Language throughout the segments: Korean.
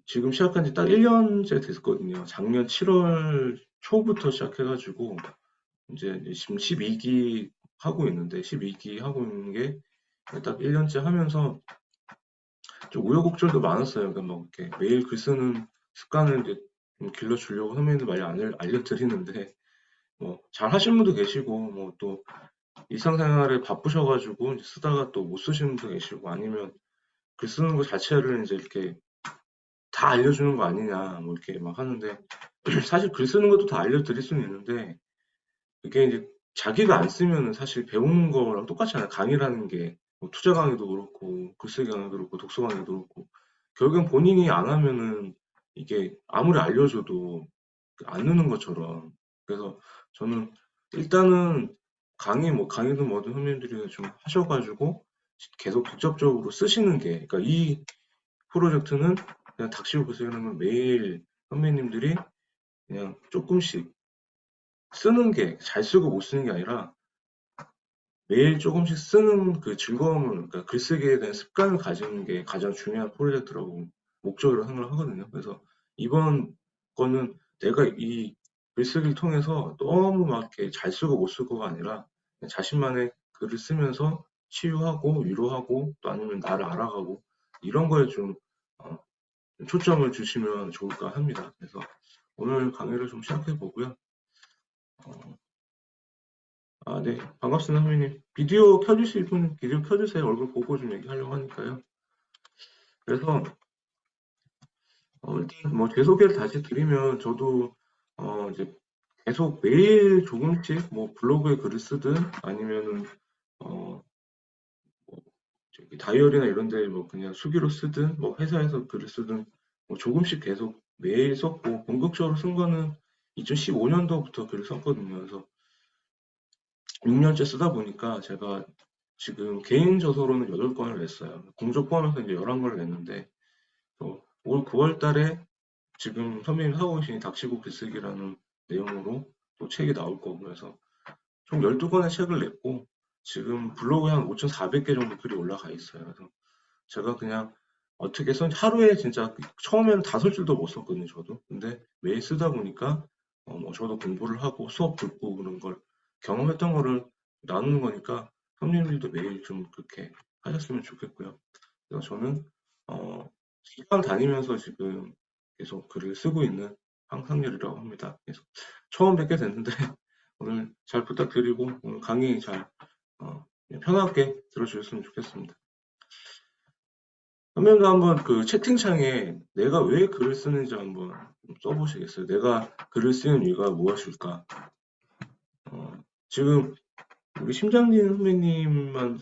지금 시작한 지 딱 1년째 됐거든요. 작년 7월 초부터 시작해가지고, 이제 지금 12기 하고 있는데, 12기 하고 있는 게 딱 1년째 하면서 좀 우여곡절도 많았어요. 그러니까 막 이렇게 매일 글 쓰는 습관을 이제 좀 길러주려고 선배님들 많이 알려드리는데, 뭐, 잘 하시는 분도 계시고, 뭐 또 일상생활에 바쁘셔가지고 이제 쓰다가 또 못 쓰시는 분도 계시고, 아니면 글 쓰는 거 자체를 이제 이렇게 다 알려주는 거 아니냐, 뭐 이렇게 막 하는데, 사실 글 쓰는 것도 다 알려드릴 수는 있는데, 그게 이제 자기가 안 쓰면은 사실 배우는 거랑 똑같잖아요. 강의라는 게, 뭐 투자 강의도 그렇고, 글쓰기 강의도 그렇고, 독서 강의도 그렇고, 결국엔 본인이 안 하면은 이게 아무리 알려줘도 안 느는 것처럼. 그래서 저는 일단은 뭐 강의든 뭐든 선생님들이 좀 하셔가지고 계속 직접적으로 쓰시는 게, 그러니까 이 프로젝트는 그냥 닥치고 보세요는 건 매일 선배님들이 그냥 조금씩 쓰는 게 잘 쓰고 못 쓰는 게 아니라 매일 조금씩 쓰는 그 즐거움을, 그러니까 글쓰기에 대한 습관을 가지는 게 가장 중요한 프로젝트라고 목적으로 생각을 하거든요. 그래서 이번 거는 내가 이 글쓰기를 통해서 너무 막 이렇게 잘 쓰고 못 쓰고가 아니라 그냥 자신만의 글을 쓰면서 치유하고 위로하고 또 아니면 나를 알아가고 이런 거에 좀 어, 초점을 주시면 좋을까 합니다. 그래서 오늘 강의를 좀 시작해 보고요. 아, 네. 반갑습니다, 선배님. 비디오 켜주실 분 비디오 켜주세요. 얼굴 보고 좀 얘기하려고 하니까요. 그래서 일단 뭐 제 소개를 다시 드리면 저도 이제 계속 매일 조금씩 뭐 블로그에 글을 쓰든 아니면은 어, 뭐 저기 다이어리나 이런 데 뭐 그냥 수기로 쓰든 뭐 회사에서 글을 쓰든 뭐 조금씩 계속 매일 썼고 본격적으로 쓴 거는 2015년도부터 글을 썼거든요. 그래서 6년째 쓰다 보니까 제가 지금 개인 저서로는 8권을 냈어요. 공적 포함해서 이제 11권을 냈는데, 올 9월 달에 지금 선배님 하고 계신 닥치고 글쓰기라는 내용으로 또 책이 나올 거고, 그래서 총 12권의 책을 냈고, 지금 블로그에 한 5,400개 정도 글이 올라가 있어요. 그래서 제가 그냥 어떻게 하루에 진짜 처음에는 5줄도 못 썼거든요, 저도. 근데 매일 쓰다 보니까, 뭐 저도 공부를 하고 수업 듣고 그런 걸 경험했던 거를 나누는 거니까 선생님들도 매일 좀 그렇게 하셨으면 좋겠고요. 그래서 저는, 기관 다니면서 지금 계속 글을 쓰고 있는 황상렬이라고 합니다. 그래서 처음 뵙게 됐는데 오늘 잘 부탁드리고 오늘 강의 잘, 편하게 들어주셨으면 좋겠습니다. 선배님도 한번 그 채팅창에 내가 왜 글을 쓰는지 한번 써보시겠어요? 내가 글을 쓰는 이유가 무엇일까? 어, 지금 우리 심장진 선배님만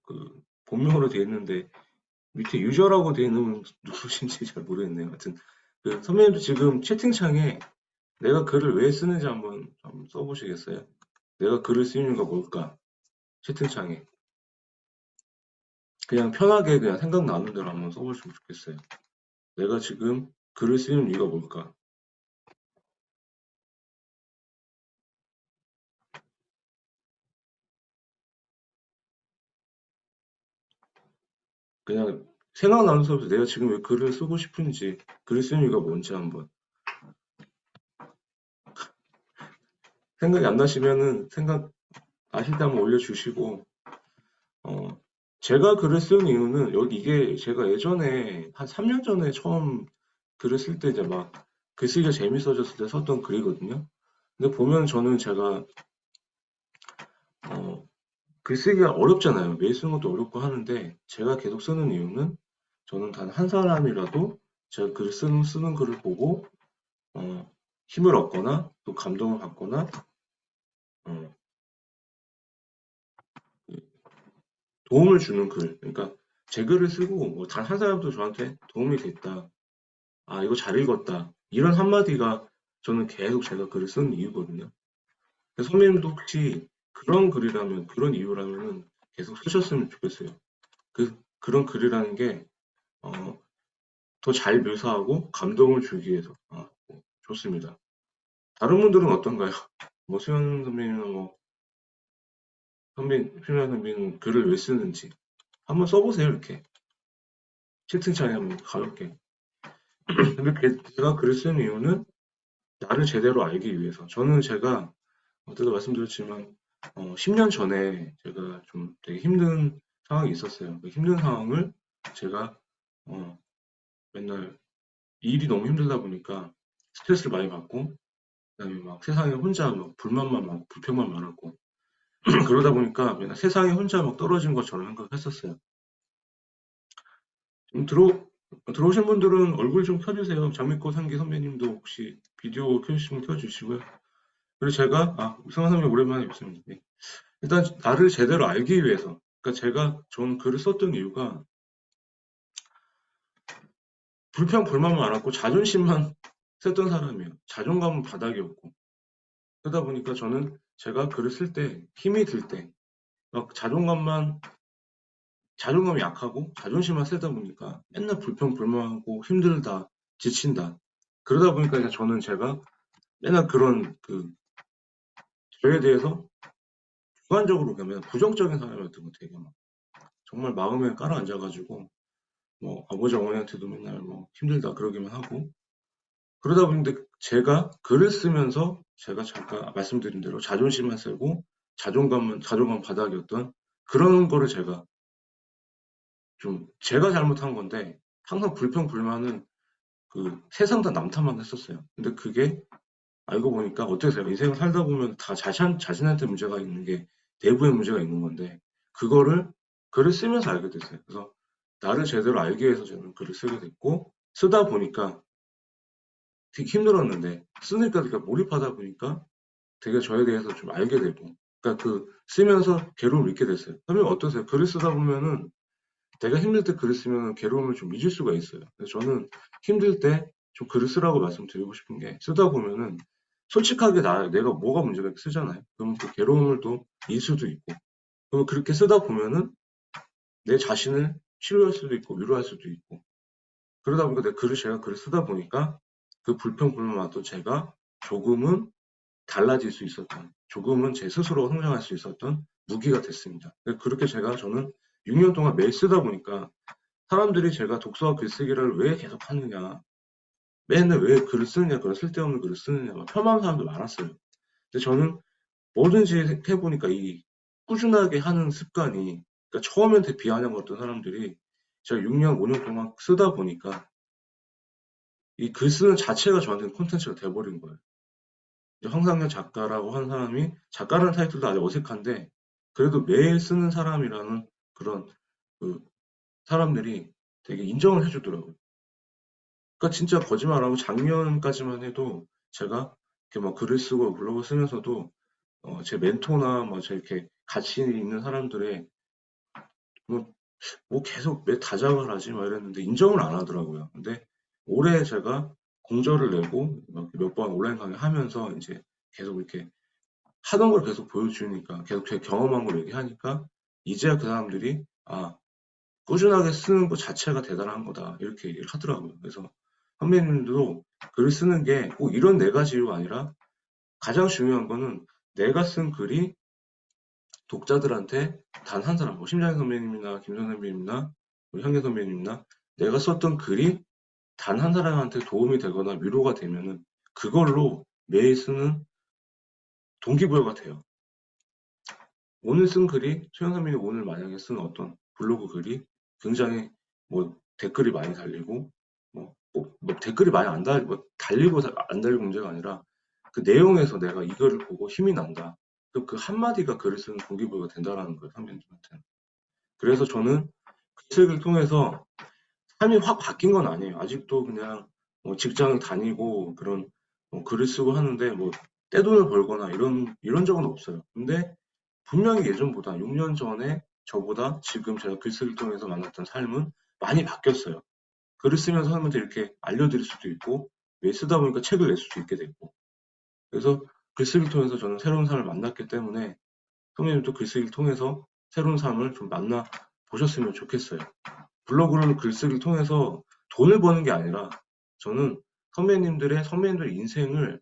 그 본명으로 되어 있는데 밑에 유저라고 되어 있는 분 누구신지 잘 모르겠네요. 하여튼 그 선배님도 지금 채팅창에 내가 글을 왜 쓰는지 한번 써보시겠어요? 내가 글을 쓰는 이유가 뭘까? 채팅창에 그냥 편하게 그냥 생각나는 대로 한번 써보시면 좋겠어요. 내가 지금 글을 쓰는 이유가 뭘까? 그냥 생각나는 수없이 내가 지금 왜 글을 쓰고 싶은지, 글을 쓰는 이유가 뭔지 한번. 생각이 안 나시면은 생각 나실 때 한번 올려주시고, 어, 제가 글을 쓰는 이유는 여기 이게 제가 예전에 한 3년 전에 처음 글을 쓸 때 이제 막 글쓰기가 재밌어졌을 때 썼던 글이거든요. 근데 보면 저는 제가 어, 글쓰기가 어렵잖아요. 매일 쓰는 것도 어렵고 하는데 제가 계속 쓰는 이유는 저는 단 한 사람이라도 제가 쓰는 글을 보고 힘을 얻거나 또 감동을 받거나 어, 도움을 주는 글. 그러니까 제 글을 쓰고 뭐 단 한 사람도 저한테 도움이 됐다. 아, 이거 잘 읽었다. 이런 한마디가 저는 계속 제가 글을 쓰는 이유거든요. 그래서 선배님도 혹시 그런 글이라면, 그런 이유라면은 계속 쓰셨으면 좋겠어요. 그런 글이라는 게, 더 잘 묘사하고 감동을 주기 위해서. 좋습니다. 다른 분들은 어떤가요? 뭐, 수현 선배님은 뭐, 수현 선배님 글을 왜 쓰는지. 한번 써보세요, 이렇게. 채팅창에 한번 가볍게. 근데 제가 글을 쓰는 이유는 나를 제대로 알기 위해서. 저는 제가 어제도 말씀드렸지만 10년 전에 제가 좀 되게 힘든 상황이 있었어요. 그 힘든 상황을 제가 어, 맨날 일이 너무 힘들다 보니까 스트레스를 많이 받고 그다음에 막 세상에 혼자 막 불만만 많고 불평만 많았고 그러다 보니까 맨날 세상에 혼자 막 떨어진 것처럼 생각했었어요. 좀 들어오신 분들은 얼굴 좀 켜주세요. 장미꽃 향기 선배님도 혹시 비디오 켜주시면 켜주시고요. 그리고 제가 성환 선배님 오랜만에 뵙습니다. 네. 일단 나를 제대로 알기 위해서. 그러니까 저는 글을 썼던 이유가 불평 불만만 많았고 자존심만 셌던 사람이에요. 자존감은 바닥이었고 그러다 보니까 저는 제가 글을 쓸 때 힘이 들 때 막 자존감이 약하고 자존심만 세다 보니까 맨날 불평 불만하고 힘들다 지친다 그러다 보니까 그냥 저는 제가 맨날 그런 저에 대해서 주관적으로 그냥 부정적인 사람이었던 것 같아요. 막 정말 마음에 깔아앉아가지고 뭐 아버지 어머니한테도 맨날 뭐 힘들다 그러기만 하고 그러다 보니까 제가 글을 쓰면서 제가 잠깐 말씀드린 대로 자존심만 세고 자존감 바닥이었던 그런 거를 제가 잘못한 건데 항상 불평 불만은 세상 다 남 탓만 했었어요. 근데 그게 알고 보니까 어떠세요? 인생을 살다 보면 다 자신한테 문제가 있는 게 내부에 문제가 있는 건데 그거를 글을 쓰면서 알게 됐어요. 그래서 나를 제대로 알기 위해서 저는 글을 쓰게 됐고 쓰다 보니까 되게 힘들었는데 쓰니까 그러니까 몰입하다 보니까 되게 저에 대해서 좀 알게 되고 그러니까 쓰면서 괴로움을 잊게 됐어요. 선생님 어떠세요? 글을 쓰다 보면은 내가 힘들 때 글을 쓰면 괴로움을 좀 잊을 수가 있어요. 그래서 저는 힘들 때 좀 글을 쓰라고 말씀드리고 싶은 게 쓰다 보면은 솔직하게 내가 뭐가 문제가 있게 쓰잖아요. 그러면 그 괴로움을 또 잊을 수도 있고 그러면 그렇게 쓰다 보면은 내 자신을 치료할 수도 있고 위로할 수도 있고 그러다 보니까 제가 글을 쓰다 보니까 그 불평불만도 제가 조금은 달라질 수 있었던 조금은 제 스스로 성장할 수 있었던 무기가 됐습니다. 그렇게 저는 6년 동안 매일 쓰다 보니까 사람들이 제가 독서와 글쓰기를 왜 계속 하느냐 맨날 왜 글을 쓰느냐 그런 쓸데없는 글을 쓰느냐 막 폄하하는 사람도 많았어요. 근데 저는 뭐든지 해보니까 이 꾸준하게 하는 습관이 그러니까 처음엔 되게 비아냥거렸던 사람들이 제가 6년, 5년 동안 쓰다 보니까 이 글 쓰는 자체가 저한테는 콘텐츠가 돼버린 거예요. 황상현 작가라고 한 사람이 작가라는 타이틀도 아직 어색한데 그래도 매일 쓰는 사람이라는 그런 그 사람들이 되게 인정을 해주더라고요. 그러니까 진짜 거짓말하고 작년까지만 해도 제가 이렇게 막 글을 쓰고 블로그 쓰면서도 제 멘토나 뭐 이렇게 같이 있는 사람들의 뭐, 뭐 계속 왜 다작을 하지 막 이랬는데 인정을 안 하더라고요. 근데 올해 제가 공저를 내고 몇 번 온라인 강의 하면서 이제 계속 이렇게 하던 걸 계속 보여주니까 계속 제 경험한 걸 얘기하니까 이제야 그 사람들이 꾸준하게 쓰는 것 자체가 대단한 거다 이렇게 얘기를 하더라고요. 그래서 선배님들도 글을 쓰는 게 꼭 이런 네 가지 이유가 아니라 가장 중요한 거는 내가 쓴 글이 독자들한테 단 한 사람, 뭐 심장희 선배님이나 김선 선배님이나 우리 현계 선배님이나 내가 썼던 글이 단 한 사람한테 도움이 되거나 위로가 되면은 그걸로 매일 쓰는 동기부여가 돼요. 오늘 쓴 글이 소영 선배님 오늘 만약에 쓴 어떤 블로그 글이 굉장히 뭐 댓글이 많이 달리고 뭐 댓글이 많이 안 달리고 뭐 달리고 안 달리고 문제가 아니라 그 내용에서 내가 이거를 보고 힘이 난다. 그럼 그 한마디가 글을 쓰는 동기부여가 된다라는 거예요, 선배님한테는. 그래서 저는 글쓰기를 통해서 삶이 확 바뀐 건 아니에요. 아직도 그냥 뭐 직장을 다니고 그런 글을 쓰고 하는데 뭐 떼돈을 벌거나 이런 적은 없어요. 근데 분명히 예전보다 6년 전에 저보다 지금 제가 글쓰기를 통해서 만났던 삶은 많이 바뀌었어요. 글을 쓰면서 사람한테 이렇게 알려드릴 수도 있고 왜 쓰다 보니까 책을 낼 수도 있게 됐고 그래서 글쓰기를 통해서 저는 새로운 삶을 만났기 때문에 선배님도 글쓰기를 통해서 새로운 삶을 좀 만나 보셨으면 좋겠어요. 블로그를 글쓰기를 통해서 돈을 버는 게 아니라 저는 선배님들의 인생을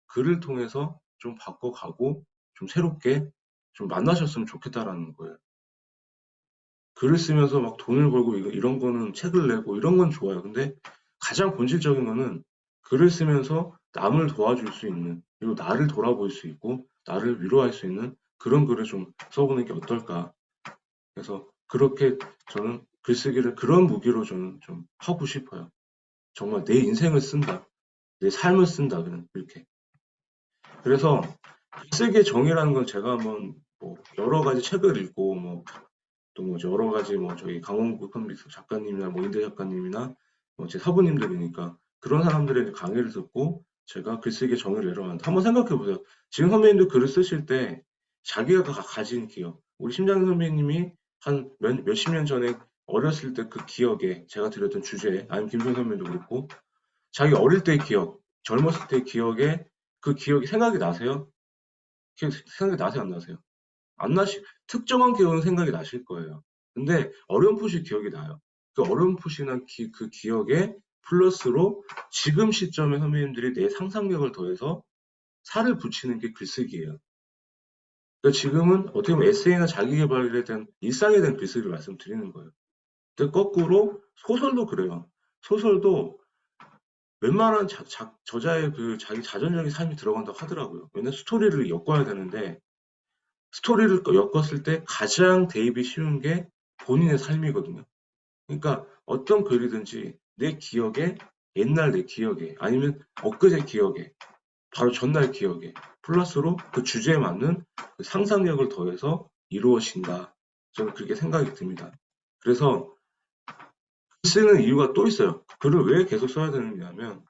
글을 통해서 좀 바꿔가고 좀 새롭게 좀 만나셨으면 좋겠다라는 거예요. 글을 쓰면서 막 돈을 벌고 이런 거는 책을 내고 이런 건 좋아요. 근데 가장 본질적인 거는 글을 쓰면서 남을 도와줄 수 있는, 그리고 나를 돌아볼 수 있고, 나를 위로할 수 있는 그런 글을 좀 써보는 게 어떨까. 그래서 그렇게 저는 글쓰기를 그런 무기로 저는 좀 하고 싶어요. 정말 내 인생을 쓴다. 내 삶을 쓴다. 그냥 이렇게. 그래서 글쓰기의 정의라는 건 제가 한번 뭐 여러 가지 책을 읽고 또 뭐 여러 가지 뭐 저희 강원구 컴퓨터 작가님이나 뭐 인대 작가님이나 뭐 제 사부님들이니까 그런 사람들의 강의를 듣고 제가 글쓰기의 정의를 내려왔는데 한번 생각해 보세요. 지금 선배님도 글을 쓰실 때 자기가 가진 기억, 우리 심장희 선배님이 한 몇십 년 전에 어렸을 때 그 기억에 제가 드렸던 주제, 아니면 김선 선배님도 그렇고 자기 어릴 때의 기억, 젊었을 때의 기억에 그 기억이 생각이 나세요? 생각이 나세요, 안 나세요? 안 나시, 특정한 기억은 생각이 나실 거예요. 근데 어렴풋이 기억이 나요. 그 어렴풋이나 그 기억에 플러스로 지금 시점에 선배님들이 내 상상력을 더해서 살을 붙이는 게 글쓰기예요. 그러니까 지금은 어떻게 보면 에세이나 자기계발에 대한 일상에 대한 글쓰기를 말씀드리는 거예요. 근데 거꾸로 소설도 그래요. 소설도 웬만한 저자의 그 자기 자전적인 삶이 들어간다고 하더라고요. 왜냐면 스토리를 엮어야 되는데 스토리를 엮었을 때 가장 대입이 쉬운 게 본인의 삶이거든요. 그러니까 어떤 글이든지 내 기억에, 옛날 내 기억에, 아니면 엊그제 기억에, 바로 전날 기억에, 플러스로 그 주제에 맞는 그 상상력을 더해서 이루어진다. 저는 그렇게 생각이 듭니다. 그래서 글 쓰는 이유가 또 있어요. 글을 왜 계속 써야 되느냐면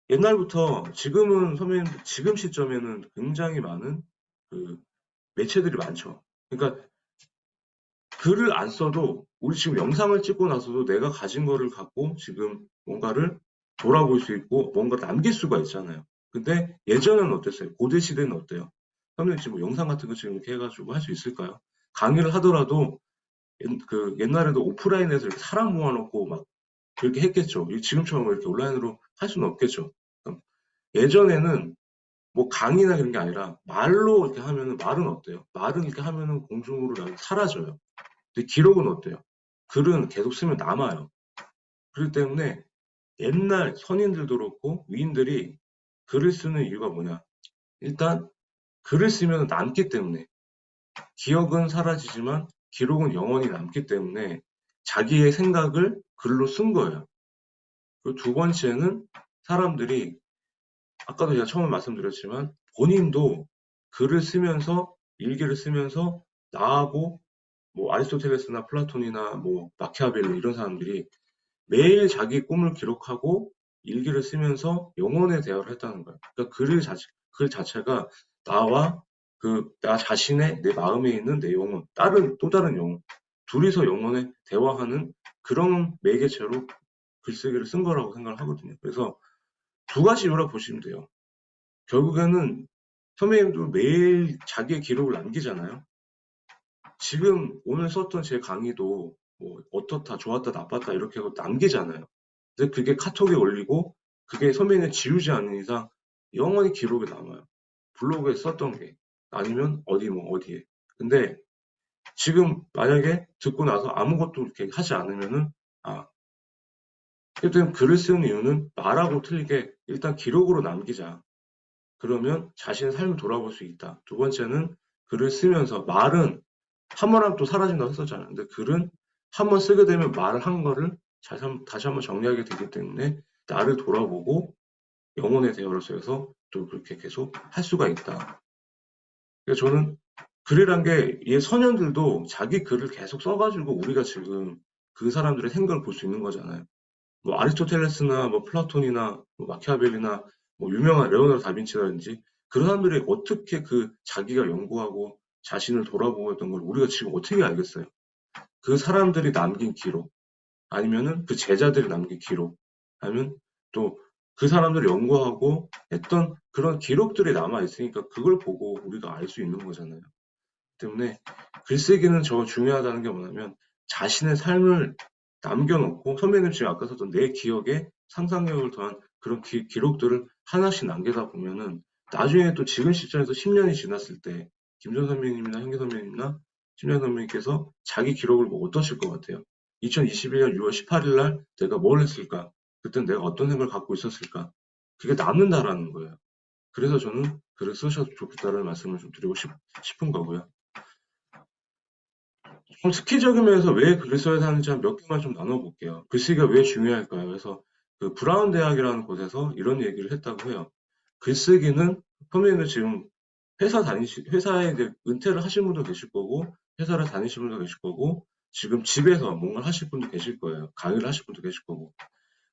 옛날부터 지금은 선배님 지금 시점에는 굉장히 많은 그 매체들이 많죠. 그러니까 글을 안 써도 우리 지금 영상을 찍고 나서도 내가 가진 거를 갖고 지금 뭔가를 돌아볼 수 있고 뭔가 남길 수가 있잖아요. 근데 예전에는 어땠어요? 고대 시대는 어때요? 선생님 지금 뭐 영상 같은 거 지금 이렇게 해가지고 할 수 있을까요? 강의를 하더라도 그 옛날에도 오프라인에서 이렇게 사람 모아놓고 막 그렇게 했겠죠. 지금처럼 이렇게 온라인으로 할 수는 없겠죠. 예전에는 뭐 강의나 그런 게 아니라 말로 이렇게 하면은 말은 어때요? 말은 이렇게 하면은 공중으로 사라져요. 근데 기록은 어때요? 글은 계속 쓰면 남아요. 그렇기 때문에 옛날 선인들도 그렇고 위인들이 글을 쓰는 이유가 뭐냐? 일단 글을 쓰면 남기 때문에 기억은 사라지지만 기록은 영원히 남기 때문에 자기의 생각을 글로 쓴 거예요. 그리고 두 번째는 사람들이 아까도 제가 처음에 말씀드렸지만 본인도 글을 쓰면서 일기를 쓰면서 나하고 뭐 아리스토텔레스나 플라톤이나 뭐 마키아벨리 이런 사람들이 매일 자기 꿈을 기록하고 일기를 쓰면서 영혼의 대화를 했다는 거예요. 그러니까 글 자체가 나와 나 자신의 내 마음에 있는 내 영혼, 또 다른 영혼, 둘이서 영혼의 대화하는 그런 매개체로 글쓰기를 쓴 거라고 생각을 하거든요. 그래서 두 가지 이유라고 보시면 돼요. 결국에는 선배님도 매일 자기의 기록을 남기잖아요. 지금 오늘 썼던 제 강의도 뭐 어떻다, 좋았다, 나빴다 이렇게 하고 남기잖아요. 근데 그게 카톡에 올리고 그게 선배님 지우지 않는 이상 영원히 기록에 남아요. 블로그에 썼던 게 아니면 어디에. 근데 지금 만약에 듣고 나서 아무것도 이렇게 하지 않으면은 어쨌든 글을 쓰는 이유는 말하고 틀리게 일단 기록으로 남기자. 그러면 자신의 삶을 돌아볼 수 있다. 두 번째는 글을 쓰면서 말은 한 번 하면 또 사라진다고 했었잖아요. 근데 글은 한 번 쓰게 되면 말을 한 거를 다시 한번 정리하게 되기 때문에 나를 돌아보고 영혼의 대화를 써서 또 그렇게 계속 할 수가 있다. 그래서 저는 글이란 게 선현들도 자기 글을 계속 써가지고 우리가 지금 그 사람들의 생각을 볼 수 있는 거잖아요. 뭐 아리스토텔레스나 뭐 플라톤이나 뭐 마키아벨리나 뭐 유명한 레오나르도 다빈치라든지 그런 사람들이 어떻게 그 자기가 연구하고 자신을 돌아보고 했던 걸 우리가 지금 어떻게 알겠어요? 그 사람들이 남긴 기록 아니면은 그 제자들이 남긴 기록 아니면 또 그 사람들이 연구하고 했던 그런 기록들이 남아 있으니까 그걸 보고 우리가 알 수 있는 거잖아요. 때문에 글쓰기는 저 중요하다는 게 뭐냐면 자신의 삶을 남겨놓고 선배님 지금 아까 썼던 내 기억에 상상력을 더한 그런 기록들을 하나씩 남기다 보면은 나중에 또 지금 시점에서 10년이 지났을 때 김전 선배님이나 현기 선배님이나 심장 선배님께서 자기 기록을 보고 어떠실 것 같아요? 2021년 6월 18일 날 내가 뭘 했을까? 그때 내가 어떤 생각을 갖고 있었을까? 그게 남는다라는 거예요. 그래서 저는 글을 쓰셔도 좋겠다는 말씀을 좀 드리고 싶은 거고요. 좀 스키적인 면에서 왜 글을 써야 하는지 몇 개만 좀 나눠볼게요. 글쓰기가 왜 중요할까요? 그래서 그 브라운 대학이라는 곳에서 이런 얘기를 했다고 해요. 글쓰기는 선배님들 지금 회사에 이제 은퇴를 하신 분도 계실 거고, 회사를 다니신 분도 계실 거고, 지금 집에서 뭔가를 하실 분도 계실 거예요. 강의를 하실 분도 계실 거고.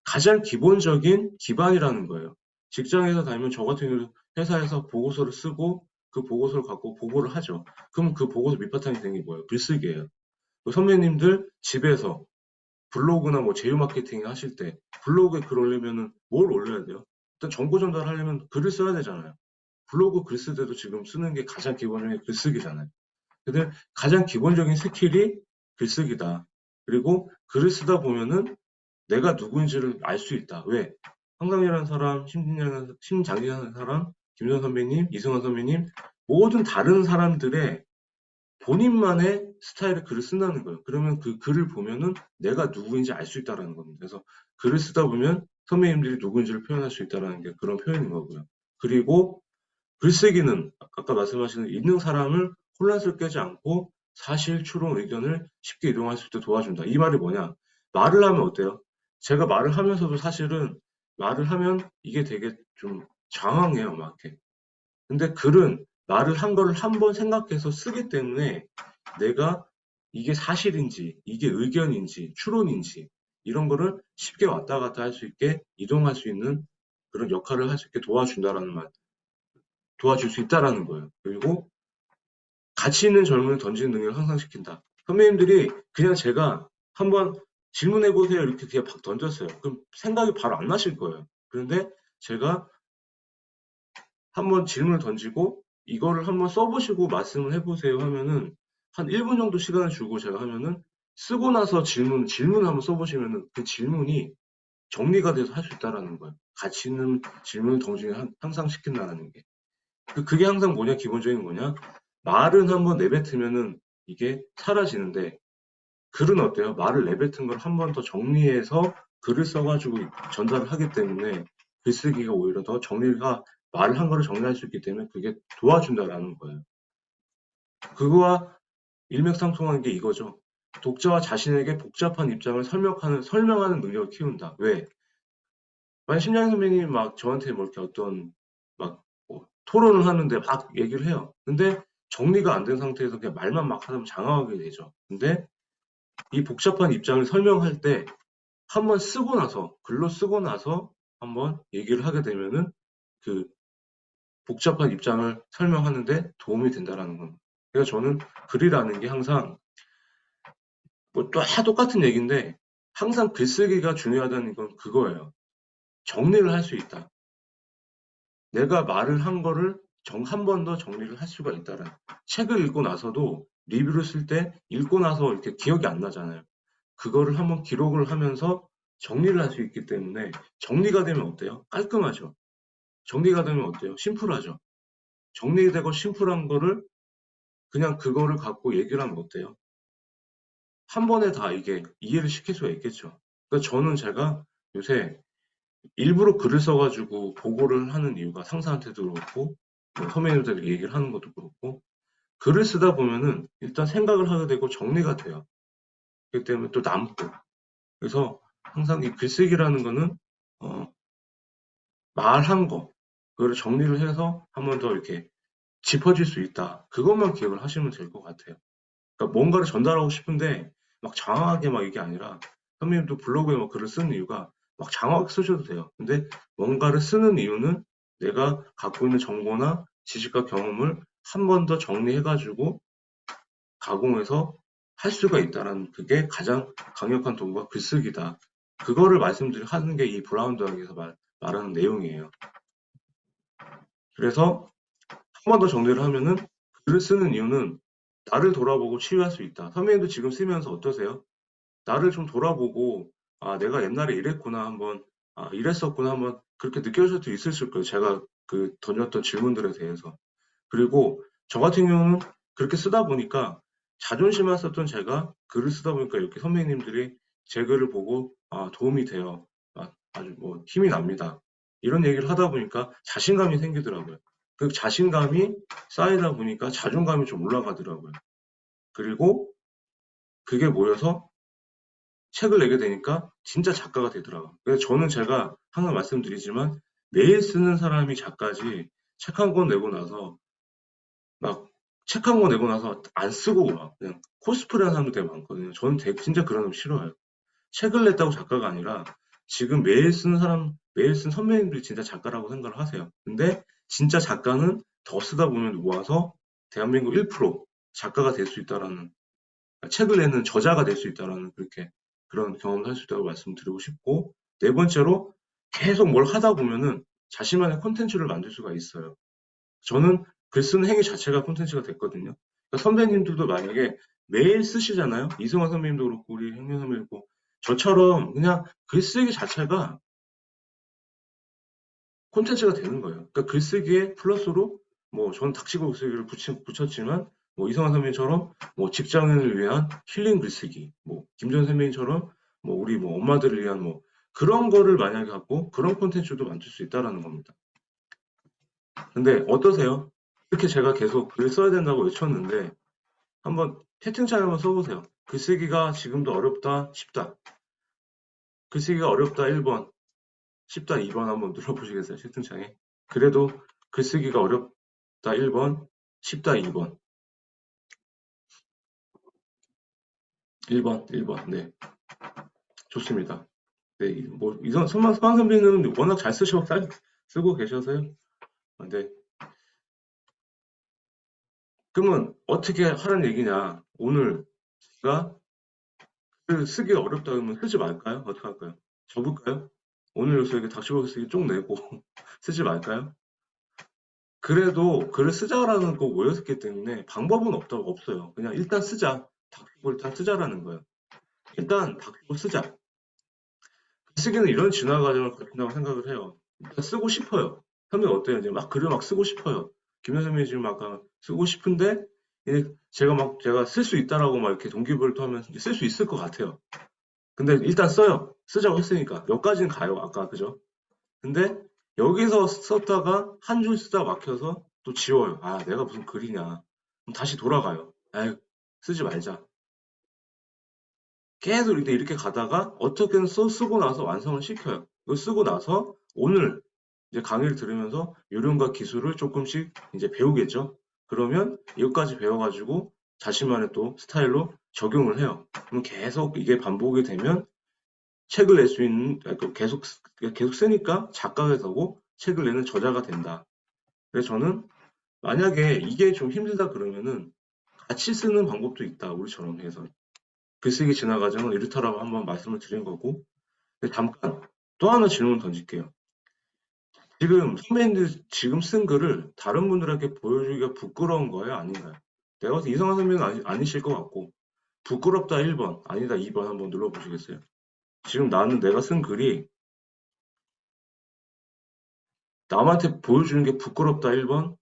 가장 기본적인 기반이라는 거예요. 직장에서 다니면 저 같은 경우 회사에서 보고서를 쓰고 그 보고서를 갖고 보고를 하죠. 그럼 그 보고서 밑바탕이 되는 게 뭐예요? 글쓰기예요. 선배님들 집에서 블로그나 뭐 제휴 마케팅 하실 때 블로그에 글 올리면은 뭘 올려야 돼요? 일단 정보 전달하려면 글을 써야 되잖아요. 블로그 글 쓸 때도 지금 쓰는 게 가장 기본적인 글쓰기잖아요. 근데 가장 기본적인 스킬이 글쓰기다. 그리고 글을 쓰다 보면은 내가 누구인지를 알 수 있다. 왜? 황당이라는 사람, 심장이라는 사람, 김선 선배님, 이승환 선배님, 모든 다른 사람들의 본인만의 스타일의 글을 쓴다는 거예요. 그러면 그 글을 보면은 내가 누구인지 알 수 있다라는 겁니다. 그래서 글을 쓰다 보면 선배님들이 누구인지를 표현할 수 있다라는 게 그런 표현인 거고요. 그리고 글쓰기는 아까 말씀하신 읽는 사람을 혼란스럽게 하지 않고 사실, 추론, 의견을 쉽게 이동할 수 있도록 도와준다. 이 말이 뭐냐? 말을 하면 어때요? 제가 말을 하면서도 사실은 말을 하면 이게 되게 좀 장황해요, 막 이렇게. 근데 글은 말을 한 거를 한 번 생각해서 쓰기 때문에 내가 이게 사실인지, 이게 의견인지, 추론인지 이런 거를 쉽게 왔다 갔다 할 수 있게 이동할 수 있는 그런 역할을 할 수 있게 도와준다라는 말, 도와줄 수 있다라는 거예요. 그리고 가치 있는 질문을 던지는 능력을 향상시킨다. 선배님들이 그냥 제가 한번 질문해 보세요 이렇게 그냥 막 던졌어요. 그럼 생각이 바로 안 나실 거예요. 그런데 제가 한번 질문을 던지고 이거를 한번 써보시고 말씀을 해보세요 하면은 한 1분 정도 시간을 주고 제가 하면은 쓰고 나서 질문을 한번 써보시면은 그 질문이 정리가 돼서 할 수 있다라는 거예요. 가치 있는 질문을 던지게 향상시킨다는 게. 그게 항상 뭐냐, 기본적인 뭐냐? 말은 한번 내뱉으면은 이게 사라지는데 글은 어때요? 말을 내뱉은 걸 한 번 더 정리해서 글을 써가지고 전달을 하기 때문에 글쓰기가 오히려 더 정리가 말을 한 거를 정리할 수 있기 때문에 그게 도와준다라는 거예요. 그거와 일맥상통한 게 이거죠. 독자와 자신에게 복잡한 입장을 설명하는 능력을 키운다. 왜? 만약 심장희 선배님이 막 저한테 뭐 이렇게 어떤 막뭐 토론을 하는데 막 얘기를 해요. 근데 정리가 안 된 상태에서 그냥 말만 막 하면 장황하게 되죠. 근데 이 복잡한 입장을 설명할 때 한번 쓰고 나서 글로 쓰고 나서 한번 얘기를 하게 되면은 그 복잡한 입장을 설명하는데 도움이 된다라는 겁니다. 그래서 저는 글이라는 게 항상 뭐 또 똑같은 얘기인데 항상 글쓰기가 중요하다는 건 그거예요. 정리를 할 수 있다. 내가 말을 한 거를 한 번 더 정리를 할 수가 있다라는. 책을 읽고 나서도 리뷰를 쓸 때 읽고 나서 이렇게 기억이 안 나잖아요. 그거를 한번 기록을 하면서 정리를 할 수 있기 때문에 정리가 되면 어때요? 깔끔하죠. 정리가 되면 어때요? 심플하죠. 정리되고 심플한 거를 그냥 그거를 갖고 얘기를 하면 어때요? 한 번에 다 이게 이해를 시킬 수가 있겠죠. 그러니까 저는 제가 요새 일부러 글을 써가지고 보고를 하는 이유가 상사한테도 그렇고 뭐 선배님들에게 얘기를 하는 것도 그렇고 글을 쓰다 보면은 일단 생각을 하게 되고 정리가 돼요. 그렇기 때문에 또 남고 그래서 항상 이 글쓰기라는 거는 어, 말한 거 그거를 정리를 해서 한 번 더 이렇게 짚어질 수 있다. 그것만 기억을 하시면 될 것 같아요. 그러니까 뭔가를 전달하고 싶은데 막 장황하게 막 이게 아니라 선배님도 블로그에 막 글을 쓰는 이유가 막 장황하게 쓰셔도 돼요. 근데 뭔가를 쓰는 이유는 내가 갖고 있는 정보나 지식과 경험을 한 번 더 정리해가지고 가공해서 할 수가 있다는 그게 가장 강력한 도구가 글쓰기다. 그거를 하는 게 이 브라운 도학에서 말하는 내용이에요. 그래서 한 번 더 정리를 하면은 글을 쓰는 이유는 나를 돌아보고 치유할 수 있다. 선배님도 지금 쓰면서 어떠세요? 나를 좀 돌아보고 아 내가 옛날에 이랬구나 한번 이랬었구나 한번 그렇게 느껴질 수도 있으실 거예요. 제가 그 던졌던 질문들에 대해서. 그리고 저 같은 경우는 그렇게 쓰다 보니까 자존심만 썼던 제가 글을 쓰다 보니까 이렇게 선배님들이 제 글을 보고 도움이 돼요. 아주 뭐 힘이 납니다. 이런 얘기를 하다 보니까 자신감이 생기더라고요. 그 자신감이 쌓이다 보니까 자존감이 좀 올라가더라고요. 그리고 그게 모여서 책을 내게 되니까 진짜 작가가 되더라고요. 그래서 저는 제가 항상 말씀드리지만 매일 쓰는 사람이 작가지 책 한 권 내고 나서 막 책 한 권 내고 나서 안 쓰고 막 그냥 코스프레하는 사람도 되게 많거든요. 저는 되게 진짜 그런 거 싫어요. 책을 냈다고 작가가 아니라 지금 매일 쓰는 사람, 매일 쓴 선배님들이 진짜 작가라고 생각을 하세요. 근데 진짜 작가는 더 쓰다 보면 모아서 대한민국 1% 작가가 될 수 있다라는, 책을 내는 저자가 될 수 있다라는 그렇게 그런 경험을 할 수 있다고 말씀드리고 싶고, 네 번째로 계속 뭘 하다 보면은 자신만의 콘텐츠를 만들 수가 있어요. 저는 글 쓰는 행위 자체가 콘텐츠가 됐거든요. 그러니까 선배님들도 만약에 매일 쓰시잖아요. 이승환 선배님도 그렇고 우리 형님 선배님도 그렇고 저처럼 그냥 글쓰기 자체가 콘텐츠가 되는 거예요. 그러니까 글쓰기에 플러스로 뭐 저는 닥치고 글쓰기를 붙였지만 뭐 이성환 선배님처럼 뭐 직장인을 위한 힐링 글쓰기, 뭐 김전 선배님처럼 뭐 우리 뭐 엄마들을 위한 뭐 그런 거를 만약에 갖고 그런 콘텐츠도 만들 수 있다라는 겁니다. 근데 어떠세요? 이렇게 제가 계속 글 써야 된다고 외쳤는데 한번 채팅창에 한번 써보세요. 글쓰기가 지금도 어렵다, 쉽다. 글쓰기가 어렵다 1번, 쉽다 2번 한번 눌러보시겠어요? 채팅창에. 그래도 글쓰기가 어렵다 1번, 쉽다 2번. 1번, 1번. 네. 좋습니다. 네, 뭐, 서만 선배는 워낙 잘 쓰고 계셔서요. 네. 그러면 어떻게 하라는 얘기냐. 오늘 제가 글 쓰기 어렵다 그러면 쓰지 말까요? 어떻게 할까요? 접을까요? 오늘로써 이렇게 닥치고 쓰기 쪽 내고 쓰지 말까요? 그래도 글을 쓰자라는 거 모였기 때문에 방법은 없어요. 그냥 일단 쓰자. 닥치고 일단 쓰자라는 거예요. 일단 닥치고 쓰자. 쓰기는 이런 진화 과정을 거친다고 생각을 해요. 일단 쓰고 싶어요. 선배님 어때요? 이제 막 글을 막 쓰고 싶어요. 김현 선배님 지금 아까 쓰고 싶은데 이제 제가 쓸 수 있다라고 막 이렇게 동기부여를 하면 쓸 수 있을 것 같아요. 근데 일단 써요. 쓰자고 했으니까. 여기까지는 가요. 아까 그죠? 근데 여기서 썼다가 한 줄 쓰다 막혀서 또 지워요. 아, 내가 무슨 글이냐. 그럼 다시 돌아가요. 에이, 쓰지 말자. 계속 이렇게 가다가 어떻게든 쓰고 나서 완성을 시켜요. 이걸 쓰고 나서 오늘 이제 강의를 들으면서 요령과 기술을 조금씩 이제 배우겠죠. 그러면 이것까지 배워가지고 자신만의 또 스타일로 적용을 해요. 그럼 계속 이게 반복이 되면 책을 낼 수 있는, 계속 쓰니까 작가가 되고 책을 내는 저자가 된다. 그래서 저는 만약에 이게 좀 힘들다 그러면은 같이 쓰는 방법도 있다. 우리처럼 해서. 글쓰기 진화 과정은 이렇다라고 한번 말씀을 드린 거고. 근데 잠깐 또 하나 질문 던질게요. 지금 선배님들 지금 쓴 글을 다른 분들에게 보여주기가 부끄러운 거예요? 아닌가요? 내가 봐서 이성환 선배는 아니실 것 같고 부끄럽다 1번, 아니다 2번 한번 눌러보시겠어요? 지금 내가 쓴 글이 남한테 보여주는 게 부끄럽다 1번,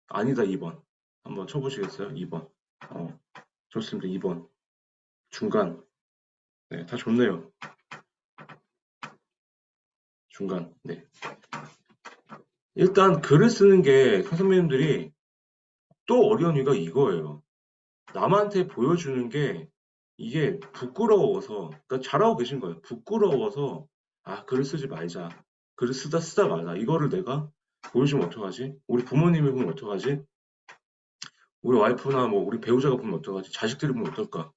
아니다 2번. 한번 쳐보시겠어요? 2번. 좋습니다. 2번. 중간. 네, 다 좋네요. 중간. 네. 일단 글을 쓰는 게 선배님들이 또 어려운 이유가 이거예요. 남한테 보여주는 게 이게 부끄러워서, 그러니까 잘하고 계신 거예요. 부끄러워서, 아, 글을 쓰지 말자. 글을 쓰다 말자. 이거를 내가 보여주면 어떡하지? 우리 부모님이 보면 어떡하지? 우리 와이프나 뭐 우리 배우자가 보면 어떡하지? 자식들이 보면 어떨까?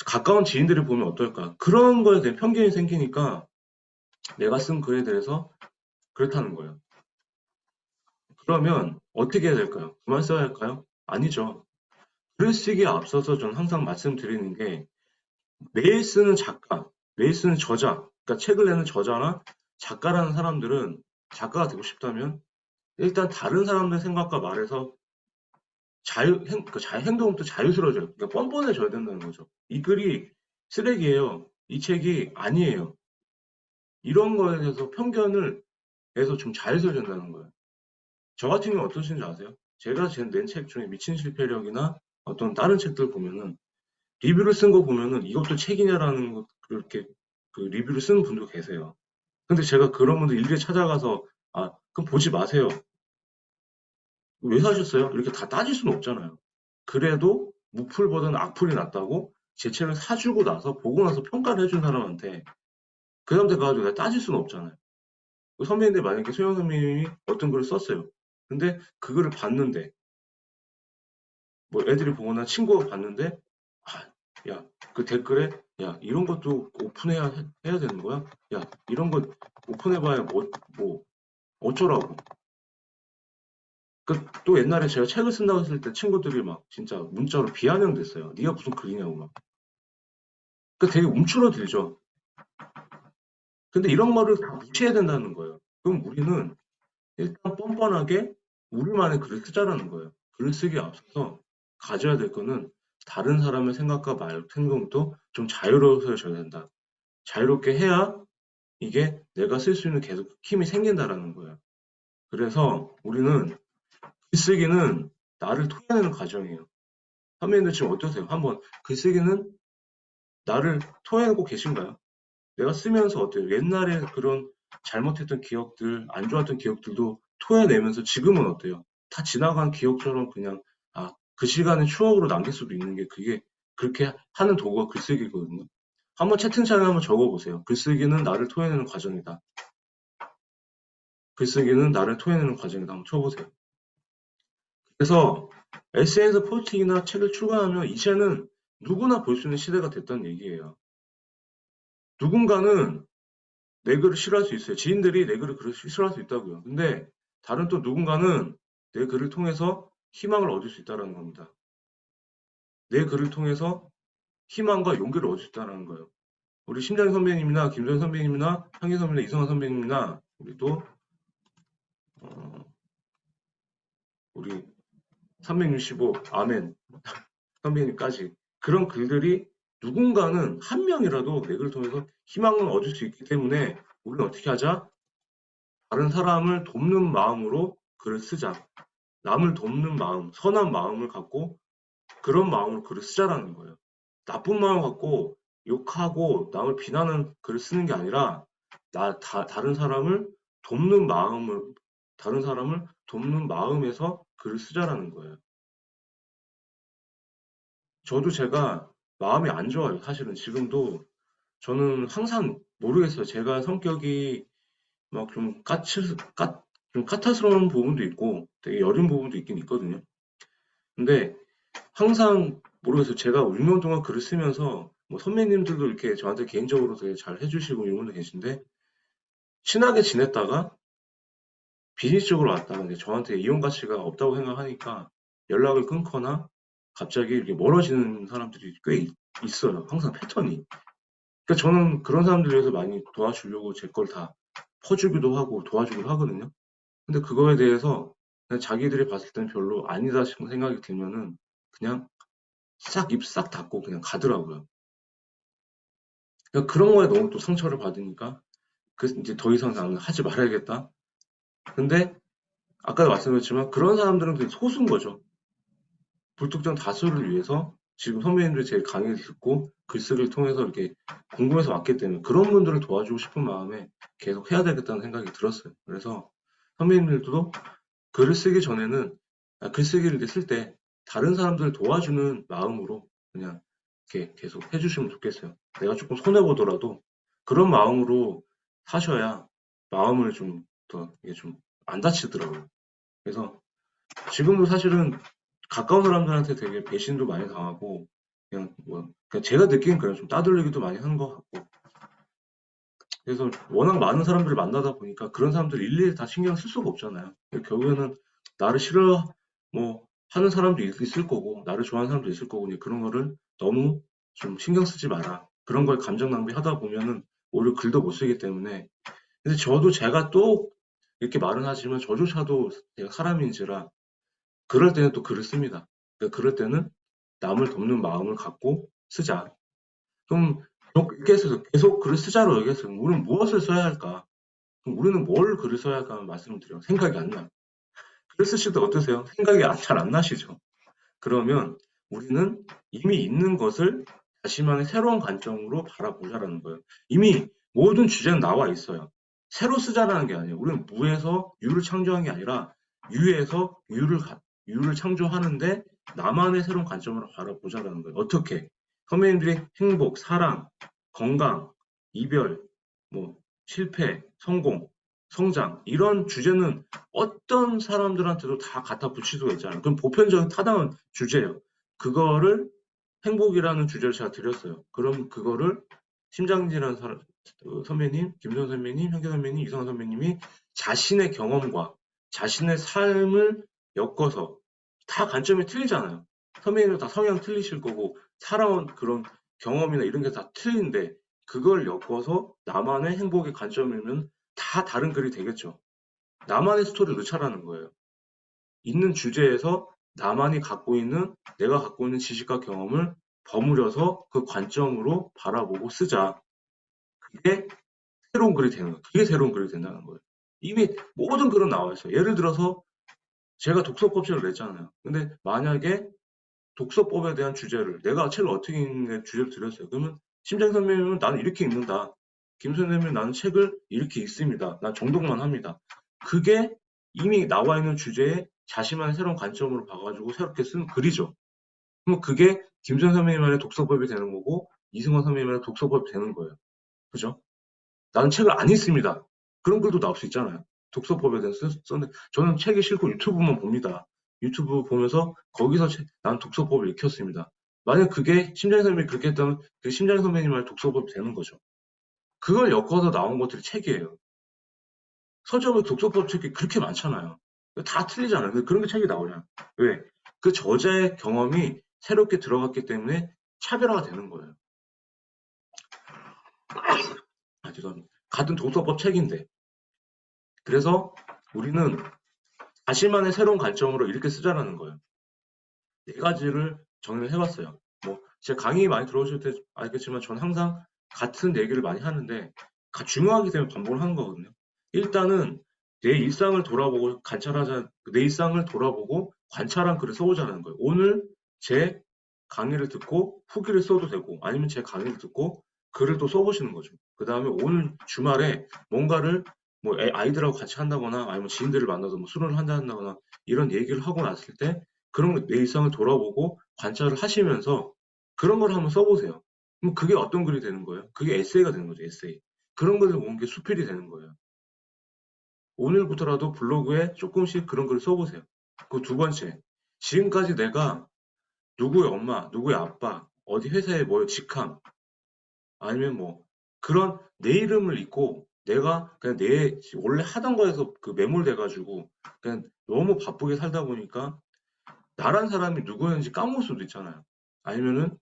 가까운 지인들이 보면 어떨까? 그런 거에 대한 편견이 생기니까 내가 쓴 글에 대해서 그렇다는 거예요. 그러면 어떻게 해야 될까요? 그만 써야 할까요? 아니죠. 글을 쓰기에 앞서서 저는 항상 말씀드리는 게 매일 쓰는 작가, 매일 쓰는 저자, 그러니까 책을 내는 저자나 작가라는 사람들은 작가가 되고 싶다면 일단 다른 사람들 생각과 말에서 행동부터 자유스러워져요. 그러니까 뻔뻔해져야 된다는 거죠. 이 글이 쓰레기예요. 이 책이 아니에요. 이런 거에 대해서 편견을 해서 좀 자유스러워진다는 거예요. 저 같은 경우는 어떠신지 아세요? 제가 낸 책 중에 미친 실패력이나 어떤 다른 책들 보면은 리뷰를 쓴 거 보면은 이것도 책이냐라는 거 그렇게 그 리뷰를 쓰는 분도 계세요. 근데 제가 그런 분들 일일이 찾아가서 그럼 보지 마세요. 왜 사셨어요? 이렇게 다 따질 수는 없잖아요. 그래도 무풀보다는 악플이 낫다고 제 책을 사주고 나서 보고 나서 평가를 해준 사람한테 그 사람한테 가가지고 내가 따질 수는 없잖아요. 선배님들 만약에 소영 선배님이 어떤 글을 썼어요. 근데 그 글을 봤는데 뭐 애들이 보거나 친구가 봤는데 야, 그 댓글에 야, 이런 것도 오픈해야 되는 거야? 야, 이런 거 오픈해봐야 뭐 어쩌라고. 또 옛날에 제가 책을 쓴다고 했을 때 친구들이 막 진짜 문자로 비아냥댔어요. 네가 무슨 글이냐고 막. 되게 움츠러들죠. 근데 이런 말을 다 무시해야 된다는 거예요. 그럼 우리는 일단 뻔뻔하게 우리만의 글을 쓰자라는 거예요. 글을 쓰기에 앞서서 가져야 될 거는 다른 사람의 생각과 말, 행동도 좀 자유로워져야 된다. 자유롭게 해야 이게 내가 쓸 수 있는 계속 힘이 생긴다라는 거예요. 그래서 우리는 글쓰기는 나를 토해내는 과정이에요. 선배님들 지금 어떠세요? 한번 글쓰기는 나를 토해내고 계신가요? 내가 쓰면서 어때요? 옛날에 그런 잘못했던 기억들, 안 좋았던 기억들도 토해내면서 지금은 어때요? 다 지나간 기억처럼 그냥, 그 시간의 추억으로 남길 수도 있는 게 그게 그렇게 하는 도구가 글쓰기거든요. 한번 채팅창에 한번 적어보세요. 글쓰기는 나를 토해내는 과정이다. 글쓰기는 나를 토해내는 과정이다. 한번 쳐보세요. 그래서 SNS 포스팅이나 책을 출간하면 이제는 누구나 볼 수 있는 시대가 됐다는 얘기예요. 누군가는 내 글을 싫어할 수 있어요. 지인들이 내 글을 싫어할 수 있다고요. 근데 다른 또 누군가는 내 글을 통해서 희망을 얻을 수 있다는 겁니다. 내 글을 통해서 희망과 용기를 얻을 수 있다는 거예요. 우리 심장 선배님이나 김선 선배님이나 향기 선배님이나 이성환 선배님이나 우리 또 우리 365 아멘 선배님까지 그런 글들이 누군가는 한 명이라도 내 글을 통해서 희망을 얻을 수 있기 때문에 우리는 어떻게 하자? 다른 사람을 돕는 마음으로 글을 쓰자. 남을 돕는 마음, 선한 마음을 갖고 그런 마음으로 글을 쓰자라는 거예요. 나쁜 마음 갖고 욕하고 남을 비난하는 글을 쓰는 게 아니라 다른 사람을 돕는 마음을 다른 사람을 돕는 마음에서 글을 쓰자라는 거예요. 저도 제가 마음이 안 좋아요. 사실은 지금도 저는 항상 모르겠어요. 제가 성격이 막 좀 까탈스러운 부분도 있고 되게 여린 부분도 있긴 있거든요. 근데 항상 모르겠어요. 제가 6년 동안 글을 쓰면서 뭐 선배님들도 이렇게 저한테 개인적으로 되게 잘 해주시고 이런 분도 계신데 친하게 지냈다가 비즈니스적으로 왔다가 이제 저한테 이용 가치가 없다고 생각하니까 연락을 끊거나 갑자기 이렇게 멀어지는 사람들이 꽤 있어요. 항상 패턴이. 그러니까 저는 그런 사람들 위해서 많이 도와주려고 제 걸 다 퍼주기도 하고 도와주기도 하거든요. 근데 그거에 대해서 그냥 자기들이 봤을 때는 별로 아니다 싶은 생각이 들면은 그냥 입 싹 닫고 그냥 가더라고요. 그러니까 그런 거에 너무 또 상처를 받으니까 이제 더 이상 나는 하지 말아야겠다. 근데 아까도 말씀드렸지만 그런 사람들은 되게 소수인 거죠. 불특정 다수를 위해서 지금 선배님들이 제 강의를 듣고 글쓰기를 통해서 이렇게 궁금해서 왔기 때문에 그런 분들을 도와주고 싶은 마음에 계속 해야 되겠다는 생각이 들었어요. 그래서 선배님들도 글을 쓰기 전에는 글쓰기를 이렇게 쓸 때 다른 사람들을 도와주는 마음으로 그냥 이렇게 계속 해주시면 좋겠어요. 내가 조금 손해보더라도 그런 마음으로 사셔야 마음을 좀 더 이게 좀 안 다치더라고요. 그래서 지금도 사실은 가까운 사람들한테 되게 배신도 많이 당하고 그냥 제가 느끼는 그냥 좀 따돌리기도 많이 하는 것 같고 그래서 워낙 많은 사람들을 만나다 보니까 그런 사람들 일일이 다 신경 쓸 수가 없잖아요. 결국에는 나를 싫어 뭐 하는 사람도 있을 거고 나를 좋아하는 사람도 있을 거고 그런 거를 너무 좀 신경 쓰지 마라. 그런 걸 감정 낭비하다 보면은 오히려 글도 못 쓰기 때문에 근데 저도 제가 또 이렇게 말은 하지만 저조차도 제가 사람인지라 그럴 때는 또 글을 씁니다. 그러니까 그럴 때는 남을 돕는 마음을 갖고 쓰자. 그럼 계속 글을 쓰자로 얘기했어요. 우리는 무엇을 써야 할까? 그럼 우리는 뭘 글을 써야 할까 말씀을 드려요. 생각이 안 나요. 글을 쓰실 때 어떠세요? 생각이 잘 안 나시죠? 그러면 우리는 이미 있는 것을 자신만의 새로운 관점으로 바라보자라는 거예요. 이미 모든 주제는 나와 있어요. 새로 쓰자라는 게 아니에요. 우리는 무에서 유를 창조한 게 아니라 유에서 유를 창조하는데 나만의 새로운 관점으로 바라보자라는 거예요. 어떻게? 선배님들이 행복, 사랑, 건강, 이별, 뭐 실패, 성공, 성장 이런 주제는 어떤 사람들한테도 다 갖다 붙일 수가 있잖아요. 그럼 보편적인 타당한 주제예요. 그거를 행복이라는 주제를 제가 드렸어요. 그럼 그거를 심장지라는 사람, 선배님, 김선 선배님, 현기 선배님, 이성환 선배님이 자신의 경험과 자신의 삶을 엮어서 다 관점이 틀리잖아요. 선배님도 다 성향 틀리실 거고 살아온 그런 경험이나 이런 게 다 틀린데 그걸 엮어서 나만의 행복의 관점이면 다 다른 글이 되겠죠. 나만의 스토리를 넣자라는 거예요. 있는 주제에서 나만이 갖고 있는 내가 갖고 있는 지식과 경험을 버무려서 그 관점으로 바라보고 쓰자. 그게 새로운 글이 되는 거예요. 그게 새로운 글이 된다는 거예요. 이미 모든 글은 나와 있어요. 예를 들어서 제가 독서법칙을 냈잖아요. 근데 만약에 독서법에 대한 주제를 내가 책을 어떻게 읽는 주제를 드렸어요. 그러면 심장 선배님은 나는 이렇게 읽는다. 김 선생님은 나는 책을 이렇게 읽습니다. 난 정독만 합니다. 그게 이미 나와 있는 주제에 자신만의 새로운 관점으로 봐가지고 새롭게 쓴 글이죠. 그럼 그게 김선 선배님만의 독서법이 되는 거고 이승원 선배님만의 독서법이 되는 거예요. 그죠? 나는 책을 안 읽습니다. 그런 글도 나올 수 있잖아요. 독서법에 대해서 썼는데 저는 책이 싫고 유튜브만 봅니다. 유튜브 보면서 거기서 난 독서법을 익혔습니다. 만약 그게 심장희 선배님이 그렇게 했다면 그 심장희 선배님만의 독서법이 되는 거죠. 그걸 엮어서 나온 것들이 책이에요. 서점의 독서법 책이 그렇게 많잖아요. 다 틀리잖아요. 근데 그런 게 책이 나오냐. 왜? 그 저자의 경험이 새롭게 들어갔기 때문에 차별화가 되는 거예요. 죄송합니다. 같은 독서법 책인데. 그래서 우리는 자신만의 새로운 관점으로 이렇게 쓰자라는 거예요. 네 가지를 정리를 해봤어요. 뭐, 제 강의 많이 들어오실 때 알겠지만 저는 항상 같은 얘기를 많이 하는데 중요하기 때문에 반복을 하는 거거든요. 일단은 내 일상을 돌아보고 내 일상을 돌아보고 관찰한 글을 써보자는 거예요. 오늘 제 강의를 듣고 후기를 써도 되고 아니면 제 강의를 듣고 글을 또 써보시는 거죠. 그 다음에 오늘 주말에 뭔가를 뭐 아이들하고 같이 한다거나 아니면 지인들을 만나서 뭐 술을 한다거나 이런 얘기를 하고 났을 때 그런 내 일상을 돌아보고 관찰을 하시면서 그런 걸 한번 써보세요. 그럼 그게 어떤 글이 되는 거예요? 그게 에세이가 되는 거죠, 에세이. 그런 글을 모은 게 수필이 되는 거예요. 오늘부터라도 블로그에 조금씩 그런 글을 써보세요. 그 두 번째, 지금까지 내가 누구의 엄마, 누구의 아빠, 어디 회사에 뭐 직함, 아니면 뭐 그런 내 이름을 잊고 내가 그냥 내 원래 하던 거에서 그 매몰돼가지고 그냥 너무 바쁘게 살다 보니까 나란 사람이 누구였는지 까먹을 수도 있잖아요. 아니면은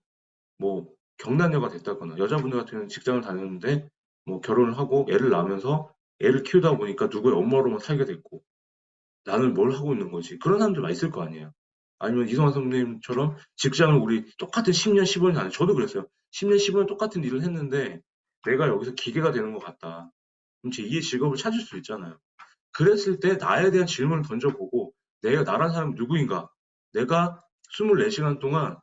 뭐 경단녀가 됐다거나 여자분들 같은 경우는 직장을 다녔는데 뭐 결혼을 하고 애를 낳으면서 애를 키우다 보니까 누구의 엄마로만 살게 됐고 나는 뭘 하고 있는 거지? 그런 사람들 많이 있을 거 아니에요. 아니면 이성환 선생님처럼 직장을 우리 똑같은 10년, 15년 다녔 저도 그랬어요. 10년, 15년 똑같은 일을 했는데 내가 여기서 기계가 되는 것 같다. 그럼 제 2의 직업을 찾을 수 있잖아요. 그랬을 때 나에 대한 질문을 던져보고 내가 나란 사람이 누구인가? 내가 24시간 동안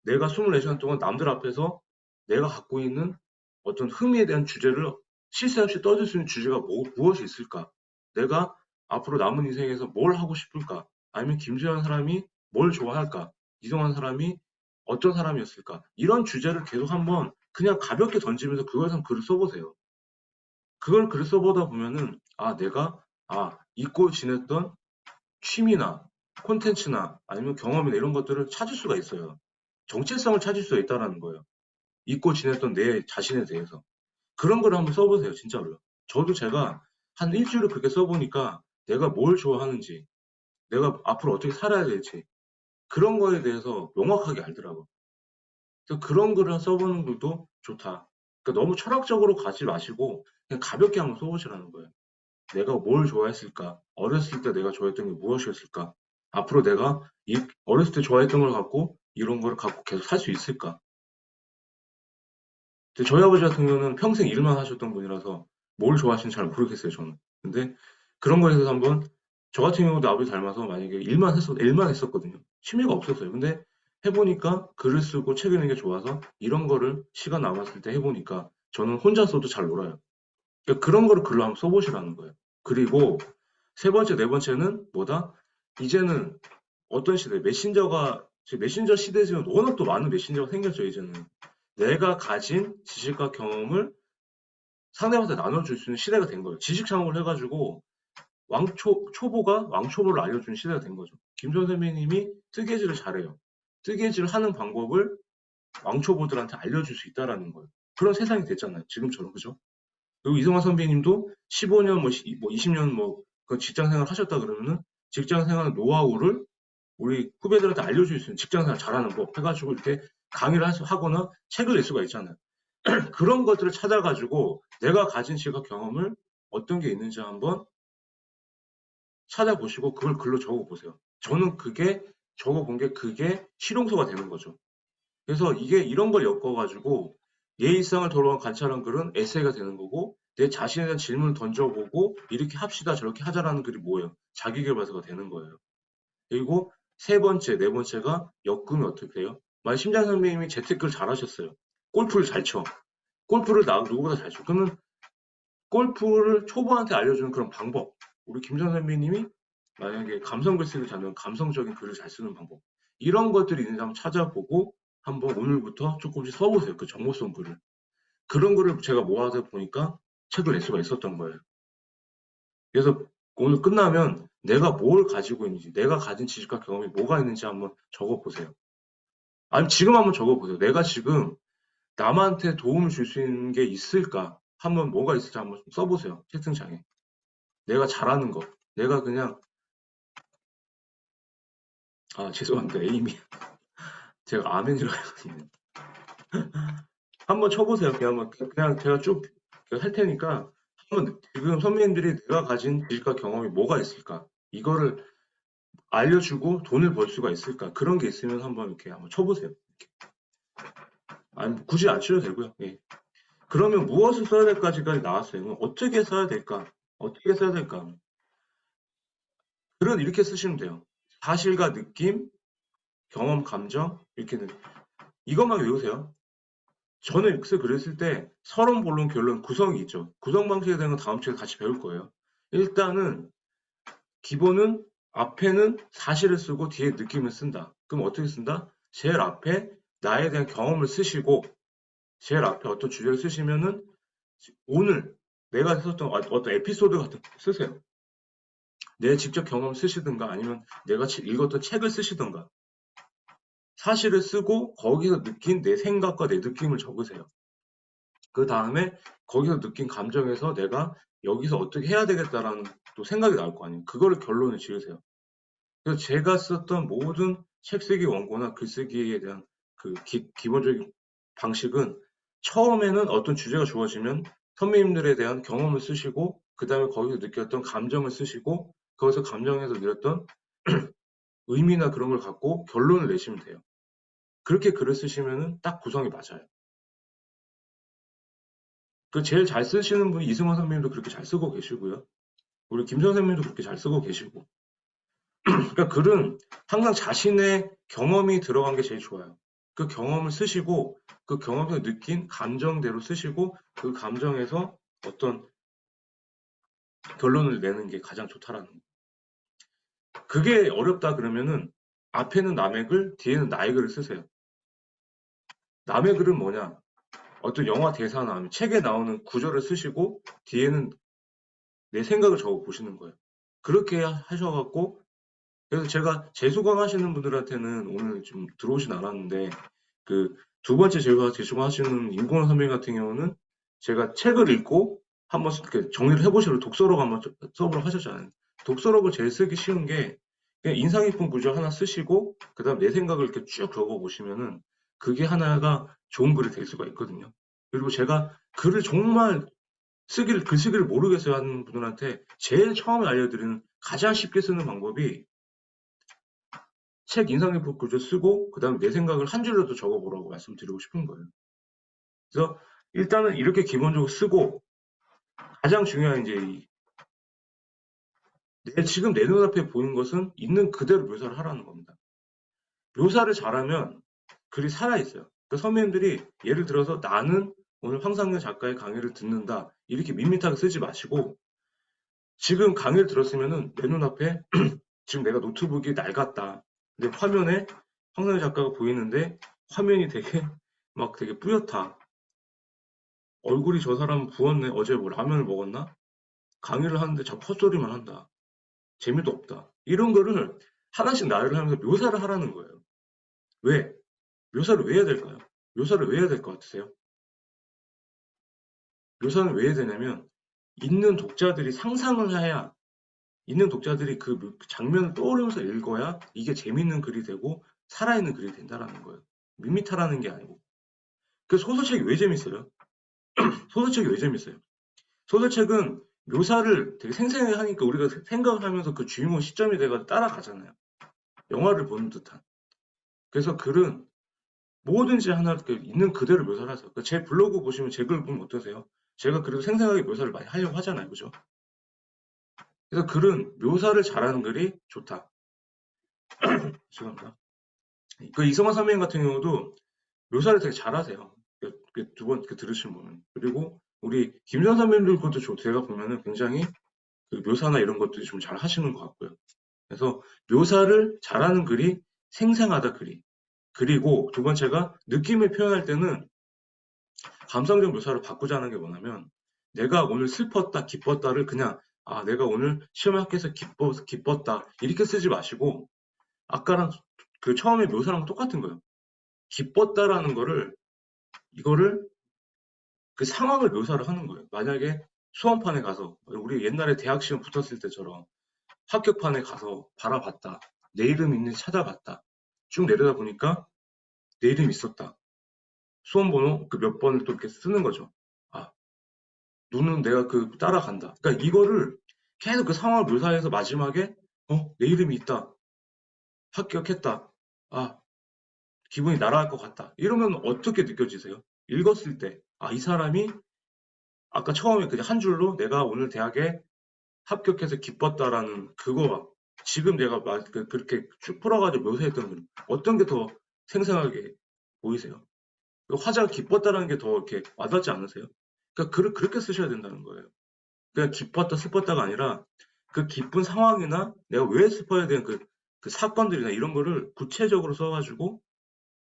내가 24시간 동안 남들 앞에서 내가 갖고 있는 어떤 흥미에 대한 주제를 쉴 새 없이 떠들 수 있는 주제가 무엇이 있을까? 내가 앞으로 남은 인생에서 뭘 하고 싶을까? 아니면 김재현 사람이 뭘 좋아할까? 이동환 사람이 어떤 사람이었을까? 이런 주제를 계속 한번 그냥 가볍게 던지면서 그거에 대해서 글을 써보세요. 그걸 글을 써보다 보면은 내가 잊고 지냈던 취미나 콘텐츠나 아니면 경험이나 이런 것들을 찾을 수가 있어요. 정체성을 찾을 수가 있다는 거예요. 잊고 지냈던 내 자신에 대해서. 그런 걸 한번 써보세요, 진짜로. 저도 제가 한 일주일을 그렇게 써보니까 내가 뭘 좋아하는지, 내가 앞으로 어떻게 살아야 될지, 그런 거에 대해서 명확하게 알더라고요. 그래서 그런 글을 써보는 것도 좋다. 그러니까 너무 철학적으로 가지 마시고 그냥 가볍게 한번 써보시라는 거예요. 내가 뭘 좋아했을까? 어렸을 때 내가 좋아했던 게 무엇이었을까? 앞으로 내가 어렸을 때 좋아했던 걸 갖고 이런 걸 갖고 계속 살 수 있을까? 근데 저희 아버지 같은 경우는 평생 일만 하셨던 분이라서 뭘 좋아하시는지 잘 모르겠어요, 저는. 근데 그런 거에 대해서 한번 저 같은 경우도 아버지 닮아서 만약에 일만 했었거든요. 취미가 없었어요. 근데 해보니까 글을 쓰고 책 읽는 게 좋아서 이런 거를 시간 남았을 때 해보니까 저는 혼자서도 잘 놀아요. 그러니까 그런 거를 글로 한번 써보시라는 거예요. 그리고 세 번째, 네 번째는 뭐다? 이제는 어떤 시대, 메신저 시대지만 워낙 또 많은 메신저가 생겼죠, 이제는. 내가 가진 지식과 경험을 상대방한테 나눠줄 수 있는 시대가 된 거예요. 지식 창업을 해가지고 초보가 왕초보를 알려주는 시대가 된 거죠. 김선 선배님이 뜨개질을 잘해요. 뜨개질을 하는 방법을 왕초보들한테 알려줄 수 있다라는 거예요. 그런 세상이 됐잖아요. 지금처럼, 그죠? 그리고 이성환 선배님도 15년, 20년 그 직장 생활 하셨다 그러면은 직장 생활 노하우를 우리 후배들한테 알려줄 수 있는 직장 생활 잘하는 법 해가지고 이렇게 강의를 하거나 책을 낼 수가 있잖아요. 그런 것들을 찾아가지고 내가 가진 지식과 경험을 어떤 게 있는지 한번 찾아보시고 그걸 글로 적어보세요. 저는 적어본 게 그게 실용서가 되는 거죠. 그래서 이게 이런 걸 엮어가지고 내 일상을 돌아온 관찰한 글은 에세이가 되는 거고 내 자신에 대한 질문을 던져보고 이렇게 합시다 저렇게 하자라는 글이 뭐예요? 자기계발서가 되는 거예요. 그리고 세 번째, 네 번째가 엮으면 어떻게 돼요? 만약 심장 선배님이 재테크를 잘하셨어요. 골프를 잘 쳐. 골프를 누구보다 잘 쳐. 그러면 골프를 초보한테 알려주는 그런 방법. 우리 김정 선배님이 만약에 감성 글쓰기를 잘하면 감성적인 글을 잘 쓰는 방법. 이런 것들이 있는지 한번 찾아보고 한번 오늘부터 조금씩 써보세요. 그 정보성 글을. 그런 글을 제가 모아서 보니까 책을 낼 수가 있었던 거예요. 그래서 오늘 끝나면 내가 뭘 가지고 있는지, 내가 가진 지식과 경험이 뭐가 있는지 한번 적어보세요. 아니, 지금 한번 적어보세요. 내가 지금 남한테 도움을 줄 수 있는 게 있을까? 한번 뭐가 있을지 한번 써보세요. 채팅창에. 내가 잘하는 거. 내가 그냥, 죄송합니다. 에이미. 제가 아멘이라고 했거든요. 한번 쳐보세요. 그냥 제가 쭉 할 테니까 한번 지금 선배님들이 내가 가진 지식과 경험이 뭐가 있을까? 이거를 알려주고 돈을 벌 수가 있을까? 그런 게 있으면 한번 쳐보세요. 아니, 굳이 안 치셔도 되고요. 예. 그러면 무엇을 써야 될까지까지 나왔어요. 그럼 어떻게 써야 될까? 어떻게 써야 될까? 글은 이렇게 쓰시면 돼요. 사실과 느낌, 경험, 감정, 이렇게는. 이것만 외우세요. 저는 글을 쓸 때 서론, 본론, 결론, 구성이 있죠. 구성 방식에 대한 건 다음 주에 같이 배울 거예요. 일단은 기본은 앞에는 사실을 쓰고 뒤에 느낌을 쓴다. 그럼 어떻게 쓴다? 제일 앞에 나에 대한 경험을 쓰시고 제일 앞에 어떤 주제를 쓰시면은 오늘 내가 썼던 어떤 에피소드 같은 거 쓰세요. 내 직접 경험 쓰시든가 아니면 내가 읽었던 책을 쓰시든가 사실을 쓰고 거기서 느낀 내 생각과 내 느낌을 적으세요. 그 다음에 거기서 느낀 감정에서 내가 여기서 어떻게 해야 되겠다라는 또 생각이 나올 거 아니에요. 그거를 결론을 지으세요. 그래서 제가 썼던 모든 책 쓰기 원고나 글쓰기에 대한 그 기본적인 방식은 처음에는 어떤 주제가 주어지면 선배님들에 대한 경험을 쓰시고 그 다음에 거기서 느꼈던 감정을 쓰시고 거기서 감정에서 느꼈던 의미나 그런 걸 갖고 결론을 내시면 돼요. 그렇게 글을 쓰시면 딱 구성이 맞아요. 그 제일 잘 쓰시는 분이 이승환 선배님도 그렇게 잘 쓰고 계시고요. 우리 김 선생님도 그렇게 잘 쓰고 계시고. 그러니까 글은 항상 자신의 경험이 들어간 게 제일 좋아요. 그 경험을 쓰시고 그 경험에서 느낀 감정대로 쓰시고 그 감정에서 어떤 결론을 내는 게 가장 좋다라는 거예요. 그게 어렵다 그러면은 앞에는 남의 글, 뒤에는 나의 글을 쓰세요. 남의 글은 뭐냐? 어떤 영화 대사 나오면 책에 나오는 구절을 쓰시고 뒤에는 내 생각을 적어 보시는 거예요. 그렇게 하셔갖고 그래서 제가 재수강 하시는 분들한테는 오늘 좀 들어오진 않았는데 그 두 번째 재수강 하시는 임공원 선배님 같은 경우는 제가 책을 읽고 한번 이렇게 정리를 해보시라고 독서록 한번 써보라고 하셨잖아요. 독서록을 제일 쓰기 쉬운 게 그냥 인상 깊은 구절 하나 쓰시고 그다음 내 생각을 이렇게 쭉 적어 보시면은 그게 하나가 좋은 글이 될 수가 있거든요. 그리고 제가 글을 정말 글쓰기를 모르겠어요 하는 분들한테 제일 처음에 알려드리는 가장 쉽게 쓰는 방법이 책 인상 깊은 구절 쓰고 그다음에 내 생각을 한 줄로도 적어보라고 말씀드리고 싶은 거예요. 그래서 일단은 이렇게 기본적으로 쓰고 가장 중요한 이제 지금 내 눈앞에 보이는 것은 있는 그대로 묘사를 하라는 겁니다. 묘사를 잘하면 글이 살아있어요. 그 선배님들이 예를 들어서 나는 오늘 황상현 작가의 강의를 듣는다. 이렇게 밋밋하게 쓰지 마시고 지금 강의를 들었으면은 내 눈앞에 지금 내가 노트북이 낡았다. 근데 화면에 황상현 작가가 보이는데 화면이 되게 막 되게 뿌옇다. 얼굴이 저 사람 부었네. 어제 뭐 라면을 먹었나? 강의를 하는데 자꾸 헛소리만 한다. 재미도 없다. 이런 거를 하나씩 나열을 하면서 묘사를 하라는 거예요. 왜? 묘사를 왜 해야 될까요? 묘사를 왜 해야 될 것 같으세요? 묘사는 왜 해야 되냐면 있는 독자들이 상상을 해야 있는 독자들이 그 장면을 떠오르면서 읽어야 이게 재밌는 글이 되고 살아있는 글이 된다라는 거예요. 밋밋하라는 게 아니고. 그 소설책이 왜 재밌어요? 소설책이 왜 재밌어요? 소설책은 묘사를 되게 생생하게 하니까 우리가 생각을 하면서 그 주인공 시점이 돼가지고 따라가잖아요. 영화를 보는 듯한. 그래서 글은 뭐든지 하나 있는 그대로 묘사를 하세요. 그러니까 제 블로그 보시면 제 글 보면 어떠세요? 제가 그래도 생생하게 묘사를 많이 하려고 하잖아요. 그죠? 그래서 글은 묘사를 잘하는 글이 좋다. 죄송합니다. 그 이성화 선배님 같은 경우도 묘사를 되게 잘하세요. 두 번 들으신 분은. 그리고 우리 김선 선배님들 것도 제가 보면은 굉장히 그 묘사나 이런 것들이 좀 잘 하시는 것 같고요. 그래서 묘사를 잘하는 글이 생생하다 글이. 그리고 두 번째가 느낌을 표현할 때는 감성적 묘사를 바꾸자는 게 뭐냐면 내가 오늘 슬펐다, 기뻤다를 그냥 내가 오늘 시험에 합격해서 기뻤다 이렇게 쓰지 마시고 아까랑 그 처음에 묘사랑 똑같은 거예요. 기뻤다라는 이거를 그 상황을 묘사를 하는 거예요. 만약에 수험판에 가서 우리 옛날에 대학 시험 붙었을 때처럼 합격판에 가서 바라봤다. 내 이름 있는지 찾아봤다. 쭉 내려다 보니까 내 이름 있었다. 수험 번호 그 몇 번을 또 이렇게 쓰는 거죠. 아, 눈은 내가 그 따라간다. 그러니까 이거를 계속 그 상황을 묘사해서 마지막에 내 이름이 있다. 합격했다. 아, 기분이 날아갈 것 같다. 이러면 어떻게 느껴지세요? 읽었을 때, 이 사람이 아까 처음에 그냥 한 줄로 내가 오늘 대학에 합격해서 기뻤다라는 그거와 지금 내가 그렇게 쭉 풀어가지고 묘사했던 건 어떤 게 더 생생하게 보이세요? 화자가 기뻤다라는 게 더 이렇게 와닿지 않으세요? 그러니까 글을 그렇게 쓰셔야 된다는 거예요. 그냥 기뻤다, 슬펐다가 아니라 그 기쁜 상황이나 내가 왜 슬퍼야 되는 그 사건들이나 이런 거를 구체적으로 써가지고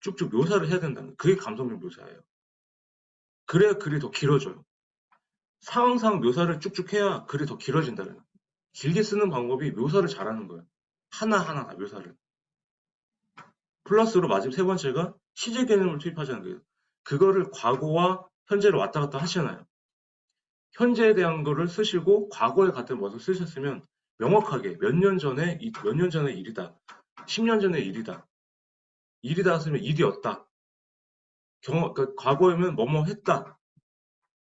쭉쭉 묘사를 해야 된다는 거예요. 그게 감성적 묘사예요. 그래야 글이 더 길어져요. 상황상 묘사를 쭉쭉 해야 글이 더 길어진다는 거예요. 길게 쓰는 방법이 묘사를 잘하는 거예요. 하나하나 다 묘사를. 플러스로 마지막 세 번째가 시제 개념을 투입하자는 거예요. 그거를 과거와 현재를 왔다 갔다 하시잖아요. 현재에 대한 거를 쓰시고 과거에 같은 것을 쓰셨으면 명확하게 몇 년 전에 일이다. 10년 전의 일이다. 일이다 쓰면 일이었다. 그러니까 과거에는 뭐뭐 했다.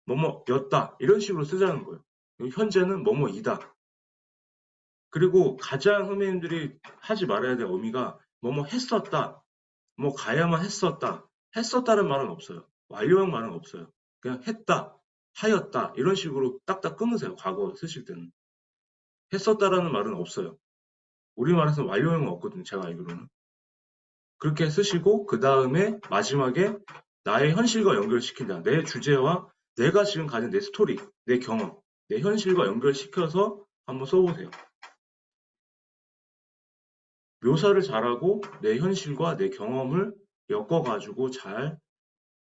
뭐뭐였다. 이런 식으로 쓰자는 거예요. 현재는 뭐뭐이다. 그리고 가장 선배님들이 하지 말아야 될 의미가 뭐뭐 했었다. 뭐 가야만 했었다. 했었다는 말은 없어요. 완료형 말은 없어요. 그냥 했다. 하였다. 이런 식으로 딱딱 끊으세요. 과거 쓰실 때는. 했었다라는 말은 없어요. 우리말에서는 완료형은 없거든요. 제가 알기로는. 그렇게 쓰시고 그 다음에 마지막에 나의 현실과 연결시킨다. 내 주제와 내가 지금 가진 내 스토리, 내 경험, 내 현실과 연결시켜서 한번 써보세요. 묘사를 잘하고 내 현실과 내 경험을 엮어가지고 잘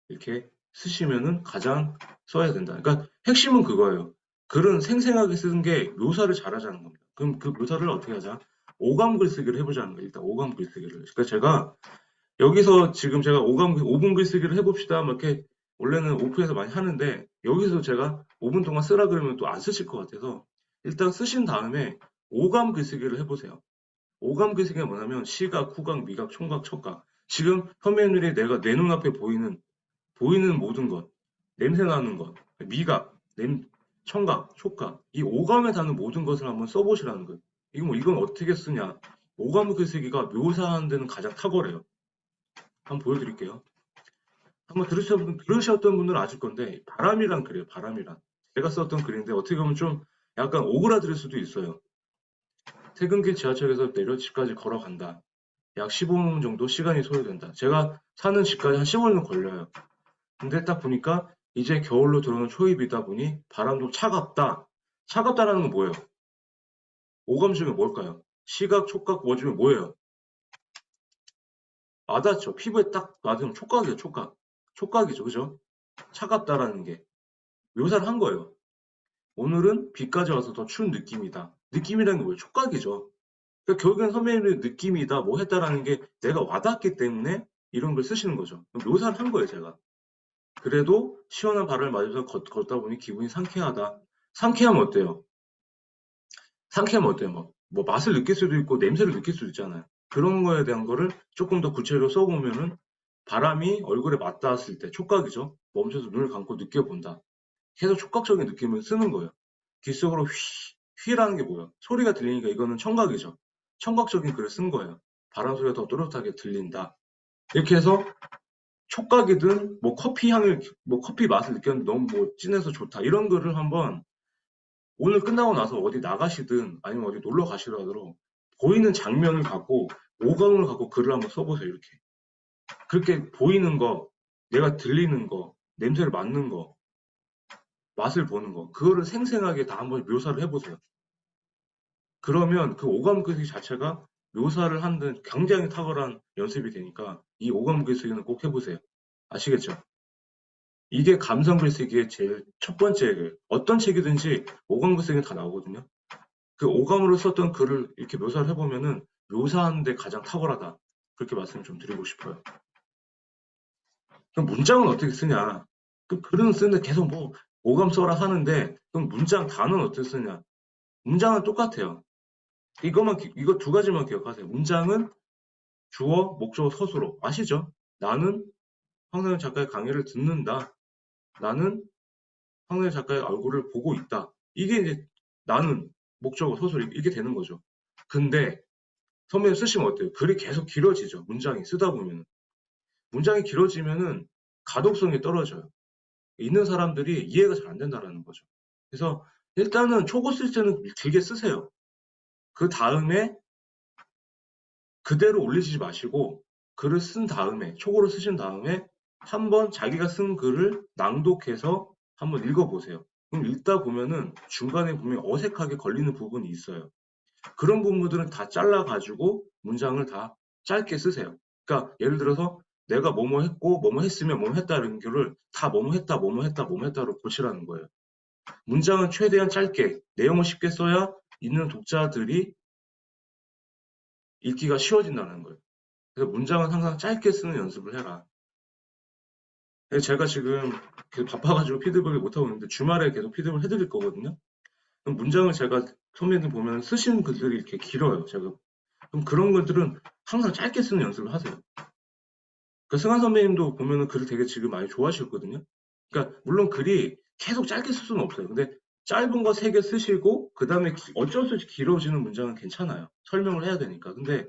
이렇게 쓰시면은 가장 써야 된다. 그러니까 핵심은 그거예요. 글은 생생하게 쓰는 게 묘사를 잘하자는 겁니다. 그럼 그 묘사를 어떻게 하자? 오감 글쓰기를 해보자는 거예요. 일단 오감 글쓰기를. 그러니까 제가 여기서 지금 제가 5분 글쓰기를 해봅시다. 뭐 이렇게 원래는 오프에서 많이 하는데 여기서 제가 5분 동안 쓰라 그러면 또 안 쓰실 것 같아서 일단 쓰신 다음에 오감 글쓰기를 해보세요. 오감 글쓰기가 뭐냐면 시각, 후각, 미각, 총각, 촉각. 지금 선배님들이 내가 내 눈앞에 보이는 모든 것, 냄새 나는 것, 미각, 청각, 촉각, 이 오감에 닿는 모든 것을 한번 써보시라는 거예요. 이건 어떻게 쓰냐? 오감 글쓰기가 묘사하는 데는 가장 탁월해요. 한번 보여드릴게요. 한번 들으셨던 분들은 아실 건데 바람이란 글이에요. 바람이란. 제가 썼던 글인데 어떻게 보면 좀 약간 오그라들 수도 있어요. 퇴근길 지하철에서 내려 집까지 걸어간다. 약 15분 정도 시간이 소요된다. 제가 사는 집까지 한 15분 걸려요. 근데 딱 보니까 이제 겨울로 들어오는 초입이다 보니 바람도 차갑다. 차갑다라는 건 뭐예요? 오감 중에 뭘까요? 시각, 촉각, 뭐 중에 뭐예요? 와닿죠. 피부에 딱 맞으면 촉각이에요, 촉각. 촉각이죠, 그죠? 차갑다라는 게 묘사를 한 거예요. 오늘은 비까지 와서 더 추운 느낌이다. 느낌이라는 게 뭐예요? 촉각이죠. 그러니까 결국엔 선배님의 느낌이다, 뭐 했다라는 게 내가 와닿기 때문에 이런 걸 쓰시는 거죠. 묘사를 한 거예요, 제가. 그래도 시원한 바람을 맞으면서 걷다 보니 기분이 상쾌하다. 상쾌하면 어때요? 상쾌하면 어때요? 뭐 맛을 느낄 수도 있고 냄새를 느낄 수도 있잖아요. 그런 거에 대한 거를 조금 더 구체적으로 써보면은 바람이 얼굴에 맞닿았을 때 촉각이죠. 멈춰서 눈을 감고 느껴본다. 계속 촉각적인 느낌을 쓰는 거예요. 귀 속으로 휘라는 게 뭐예요? 소리가 들리니까 이거는 청각이죠. 청각적인 글을 쓴 거예요. 바람 소리가 더 또렷하게 들린다. 이렇게 해서 촉각이든 뭐 커피 향을 뭐 커피 맛을 느꼈는데 너무 뭐 진해서 좋다. 이런 글을 한번 오늘 끝나고 나서 어디 나가시든 아니면 어디 놀러 가시더라도 보이는 장면을 갖고 오감을 갖고 글을 한번 써보세요. 이렇게. 그렇게 보이는 거, 내가 들리는 거, 냄새를 맡는 거, 맛을 보는 거, 그거를 생생하게 다 한번 묘사를 해보세요. 그러면 그 오감 글쓰기 자체가 묘사를 하는 굉장히 탁월한 연습이 되니까 이 오감 글쓰기는 꼭 해보세요. 아시겠죠? 이게 감성 글쓰기의 제일 첫 번째, 어떤 책이든지 오감 글쓰기는 다 나오거든요. 그 오감으로 썼던 글을 이렇게 묘사를 해보면은 묘사하는데 가장 탁월하다. 그렇게 말씀을 좀 드리고 싶어요. 그럼 문장은 어떻게 쓰냐? 그 글은 쓰는데 계속 뭐 오감 써라 하는데 그럼 문장 단어는 어떻게 쓰냐? 문장은 똑같아요. 이거 두 가지만 기억하세요. 문장은 주어, 목적어, 서술어. 아시죠? 나는 황선영 작가의 강의를 듣는다. 나는 황선영 작가의 얼굴을 보고 있다. 이게 이제 나는 목적어, 서술어 이게 되는 거죠. 근데 선배님 쓰시면 어때요? 글이 계속 길어지죠. 문장이 쓰다 보면. 문장이 길어지면은 가독성이 떨어져요. 있는 사람들이 이해가 잘 안 된다라는 거죠. 그래서 일단은 초고 쓸 때는 길게 쓰세요. 그 다음에 그대로 올리지 마시고 글을 쓴 다음에 초고를 쓰신 다음에 한번 자기가 쓴 글을 낭독해서 한번 읽어보세요. 그럼 읽다 보면은 중간에 보면 어색하게 걸리는 부분이 있어요. 그런 부분들은 다 잘라가지고 문장을 다 짧게 쓰세요. 그러니까 예를 들어서 내가 뭐뭐 했고 뭐뭐 했으면 뭐뭐 했다는 거를 다 뭐뭐 했다 뭐뭐 했다 뭐뭐 했다로 고치라는 거예요. 문장은 최대한 짧게 내용을 쉽게 써야 있는 독자들이 읽기가 쉬워진다는 거예요. 그래서 문장은 항상 짧게 쓰는 연습을 해라. 제가 지금 계속 바빠가지고 피드백을 못하고 있는데 주말에 계속 피드백을 해드릴 거거든요. 그럼 문장을 제가 선배님 보면 쓰시는 글들이 이렇게 길어요. 제가 그럼 그런 것들은 항상 짧게 쓰는 연습을 하세요. 그러니까 승환 선배님도 보면은 글을 되게 지금 많이 좋아하시거든요. 그러니까 물론 글이 계속 짧게 쓸 수는 없어요. 근데 짧은 거 3개 쓰시고 그 다음에 어쩔 수 없이 길어지는 문장은 괜찮아요. 설명을 해야 되니까. 근데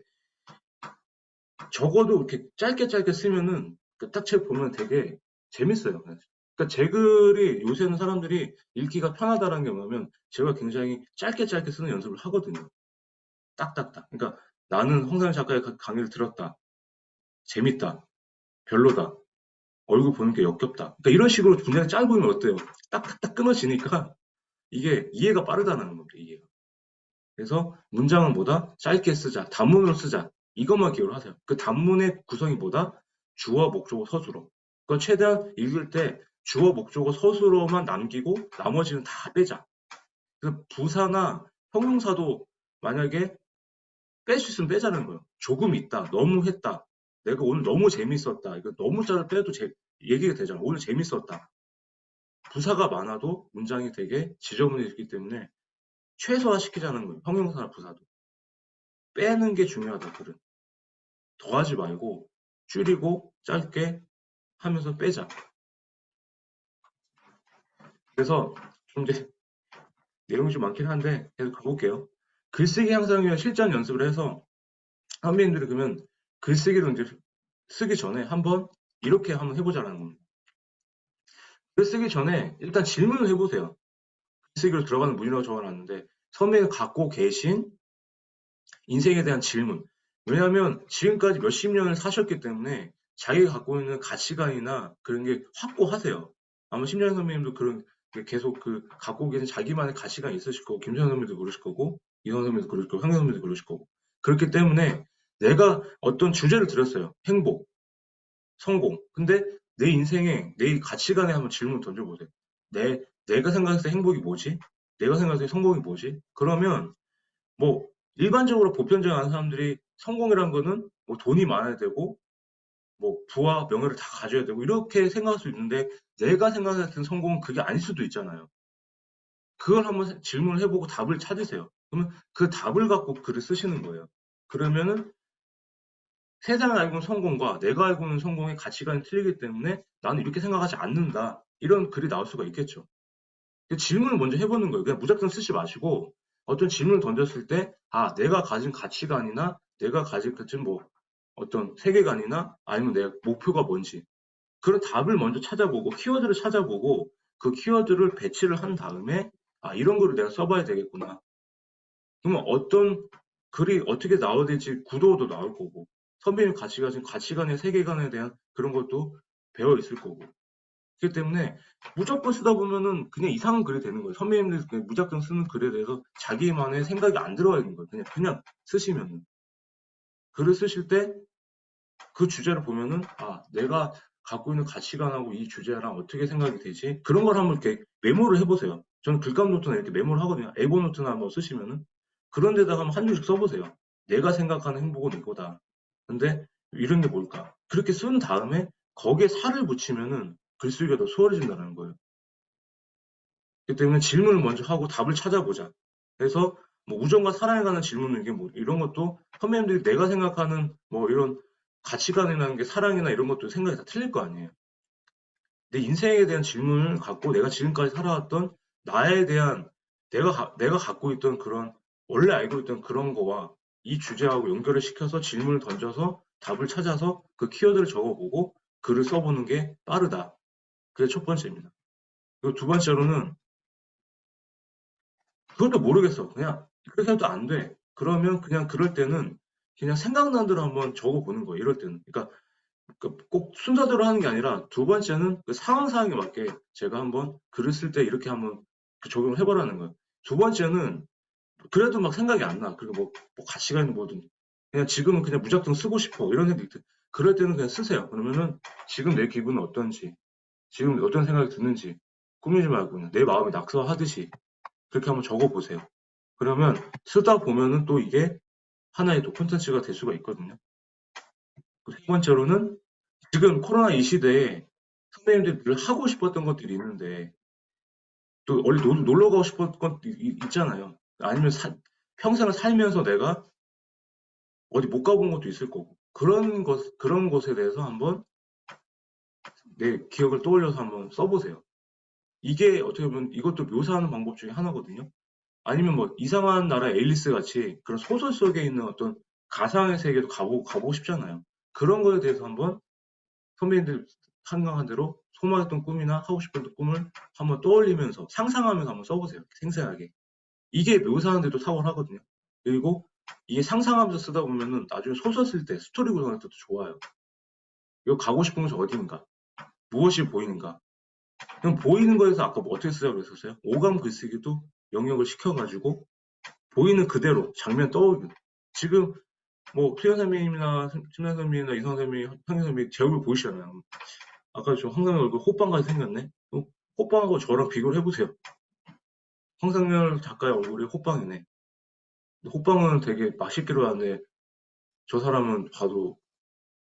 적어도 이렇게 짧게 쓰면은 딱 책 보면 되게 재밌어요. 그러니까 제 글이 요새는 사람들이 읽기가 편하다는 게 뭐냐면 제가 굉장히 짧게 쓰는 연습을 하거든요. 딱딱딱. 그러니까 나는 홍상 작가의 강의를 들었다. 재밌다. 별로다. 얼굴 보는 게 역겹다. 그러니까 이런 식으로 분량이 짧으면 어때요? 딱딱딱 끊어지니까 이게 이해가 빠르다는 겁니다. 이해가. 그래서 문장은 뭐다? 짧게 쓰자. 단문으로 쓰자. 이것만 기억을 하세요. 그 단문의 구성이 뭐다? 주어, 목적어, 서술어. 그러니까 최대한 읽을 때 주어, 목적어, 서술어만 남기고 나머지는 다 빼자. 그 부사나 형용사도 만약에 뺄 수 있으면 빼자는 거예요. 조금 있다. 너무 했다. 내가 오늘 너무 재밌었다. 이거 너무 짜도 빼도 얘기가 되잖아. 오늘 재밌었다. 부사가 많아도 문장이 되게 지저분해지기 때문에 최소화시키자는 거예요. 형용사나 부사도. 빼는 게 중요하다, 글은. 더하지 말고 줄이고 짧게 하면서 빼자. 그래서 좀 이제 내용이 좀 많긴 한데 계속 가볼게요. 글쓰기 향상을 위한 실전 연습을 해서 선배님들이 그러면 글쓰기를 이제 쓰기 전에 한번 이렇게 한번 해보자라는 겁니다. 글쓰기 전에 일단 질문을 해보세요. 글쓰기로 들어가는 문이라고 적어놨는데 선배가 갖고 계신 인생에 대한 질문. 왜냐하면 지금까지 몇십 년을 사셨기 때문에 자기가 갖고 있는 가치관이나 그런 게 확고하세요. 아마 심장현 선배님도 그런 계속 갖고 계신 자기만의 가치가 있으실 거고, 김수현 선배님도 그러실 거고, 이선 선배님도 그러실 거고, 황현 선배님도 그러실 거고. 그렇기 때문에 내가 어떤 주제를 드렸어요. 행복, 성공. 근데 내 인생에 내 가치관에 한번 질문 던져보세요. 내가 생각했을 때 행복이 뭐지? 내가 생각했을 때 성공이 뭐지? 그러면 뭐 일반적으로 보편적인 사람들이 성공이란 거는 뭐 돈이 많아야 되고 뭐 부와 명예를 다 가져야 되고 이렇게 생각할 수 있는데 내가 생각했던 성공은 그게 아닐 수도 있잖아요. 그걸 한번 질문을 해보고 답을 찾으세요. 그러면 그 답을 갖고 글을 쓰시는 거예요. 그러면은 세상이 알고 있는 성공과 내가 알고 있는 성공의 가치관이 틀리기 때문에 나는 이렇게 생각하지 않는다. 이런 글이 나올 수가 있겠죠. 질문을 먼저 해보는 거예요. 그냥 무작정 쓰지 마시고 어떤 질문을 던졌을 때, 내가 가진 가치관이나 내가 가진 뭐 어떤 세계관이나 아니면 내 목표가 뭔지 그런 답을 먼저 찾아보고 키워드를 찾아보고 그 키워드를 배치를 한 다음에 이런 거를 내가 써봐야 되겠구나. 그러면 어떤 글이 어떻게 나와야 될지 구도도 나올 거고 선배님 가치관의 세계관에 대한 그런 것도 배워 있을 거고 그렇기 때문에 무조건 쓰다 보면은 그냥 이상한 글이 되는 거예요. 선배님들 그냥 무작정 쓰는 글에 대해서 자기만의 생각이 안 들어가 있는 거예요. 그냥 쓰시면은 글을 쓰실 때 그 주제를 보면은 내가 갖고 있는 가치관하고 이 주제랑 어떻게 생각이 되지? 그런 걸 한번 이렇게 메모를 해보세요. 저는 글감 노트나 이렇게 메모를 하거든요. 에버노트나 한번 쓰시면은 그런 데다가 한번 한 줄씩 써보세요. 내가 생각하는 행복은 이거다. 근데 이런 게 뭘까? 그렇게 쓴 다음에 거기에 살을 붙이면은 글쓰기가 더 수월해진다는 거예요. 그렇기 때문에 질문을 먼저 하고 답을 찾아보자. 그래서 뭐 우정과 사랑에 관한 질문은 이게 뭐 이런 것도 선배님들이 내가 생각하는 뭐 이런 가치관이라는 게 사랑이나 이런 것도 생각이 다 틀릴 거 아니에요. 내 인생에 대한 질문을 갖고 내가 지금까지 살아왔던 나에 대한 내가 갖고 있던 그런 원래 알고 있던 그런 거와 이 주제하고 연결을 시켜서 질문을 던져서 답을 찾아서 그 키워드를 적어보고 글을 써보는 게 빠르다. 그게 첫 번째입니다. 그리고 두 번째로는 그것도 모르겠어. 그냥 그렇게 해도 안 돼. 그러면 그냥 그럴 때는 그냥 생각난 대로 한번 적어보는 거예요. 이럴 때는. 그러니까 꼭 순서대로 하는 게 아니라 두 번째는 그 상황에 맞게 제가 한번 글을 쓸 때 이렇게 한번 적용을 해보라는 거예요. 두 번째는 그래도 막 생각이 안 나. 그리고 뭐 가치가 있는 뭐든 그냥 지금은 그냥 무작정 쓰고 싶어. 이런 생각이 들 그럴 때는 그냥 쓰세요. 그러면은 지금 내 기분은 어떤지, 지금 어떤 생각이 드는지 꾸미지 말고 그냥 내 마음이 낙서하듯이 그렇게 한번 적어보세요. 그러면 쓰다 보면은 또 이게 하나의 또 콘텐츠가 될 수가 있거든요. 세 번째로는 지금 코로나 이 시대에 선배님들이 늘 하고 싶었던 것들이 있는데 또 어디 놀러 가고 싶었던 것도 있잖아요. 아니면 평생을 살면서 내가 어디 못 가본 것도 있을 거고 그런 것에 대해서 한번 내 기억을 떠올려서 한번 써보세요. 이게 어떻게 보면 이것도 묘사하는 방법 중에 하나거든요. 아니면 뭐 이상한 나라 앨리스 같이 그런 소설 속에 있는 어떤 가상의 세계도 가보고 싶잖아요. 그런 거에 대해서 한번 선배님들 생각한 대로 소망했던 꿈이나 하고 싶었던 꿈을 한번 떠올리면서 상상하면서 한번 써보세요. 생생하게. 이게 묘사하는 데도 탁월하거든요. 그리고 이게 상상하면서 쓰다 보면은 나중에 소설 쓸 때 스토리 구성할 때도 좋아요. 이거 가고 싶은 곳이 어디인가? 무엇이 보이는가? 그럼 보이는 거에서 아까 뭐 어떻게 쓰자고 그랬었어요? 오감 글쓰기도 영역을 시켜가지고 보이는 그대로 장면 떠오르는. 지금 뭐 수현 선배님이나 심란 선배님이나 이성 선배님, 황현 선배님 제 얼굴 보이시잖아요. 아까 저 황상열 얼굴 호빵까지 생겼네? 호빵하고 저랑 비교를 해보세요. 황상열 작가의 얼굴이 호빵이네. 호빵은 되게 맛있기로 하는데 저 사람은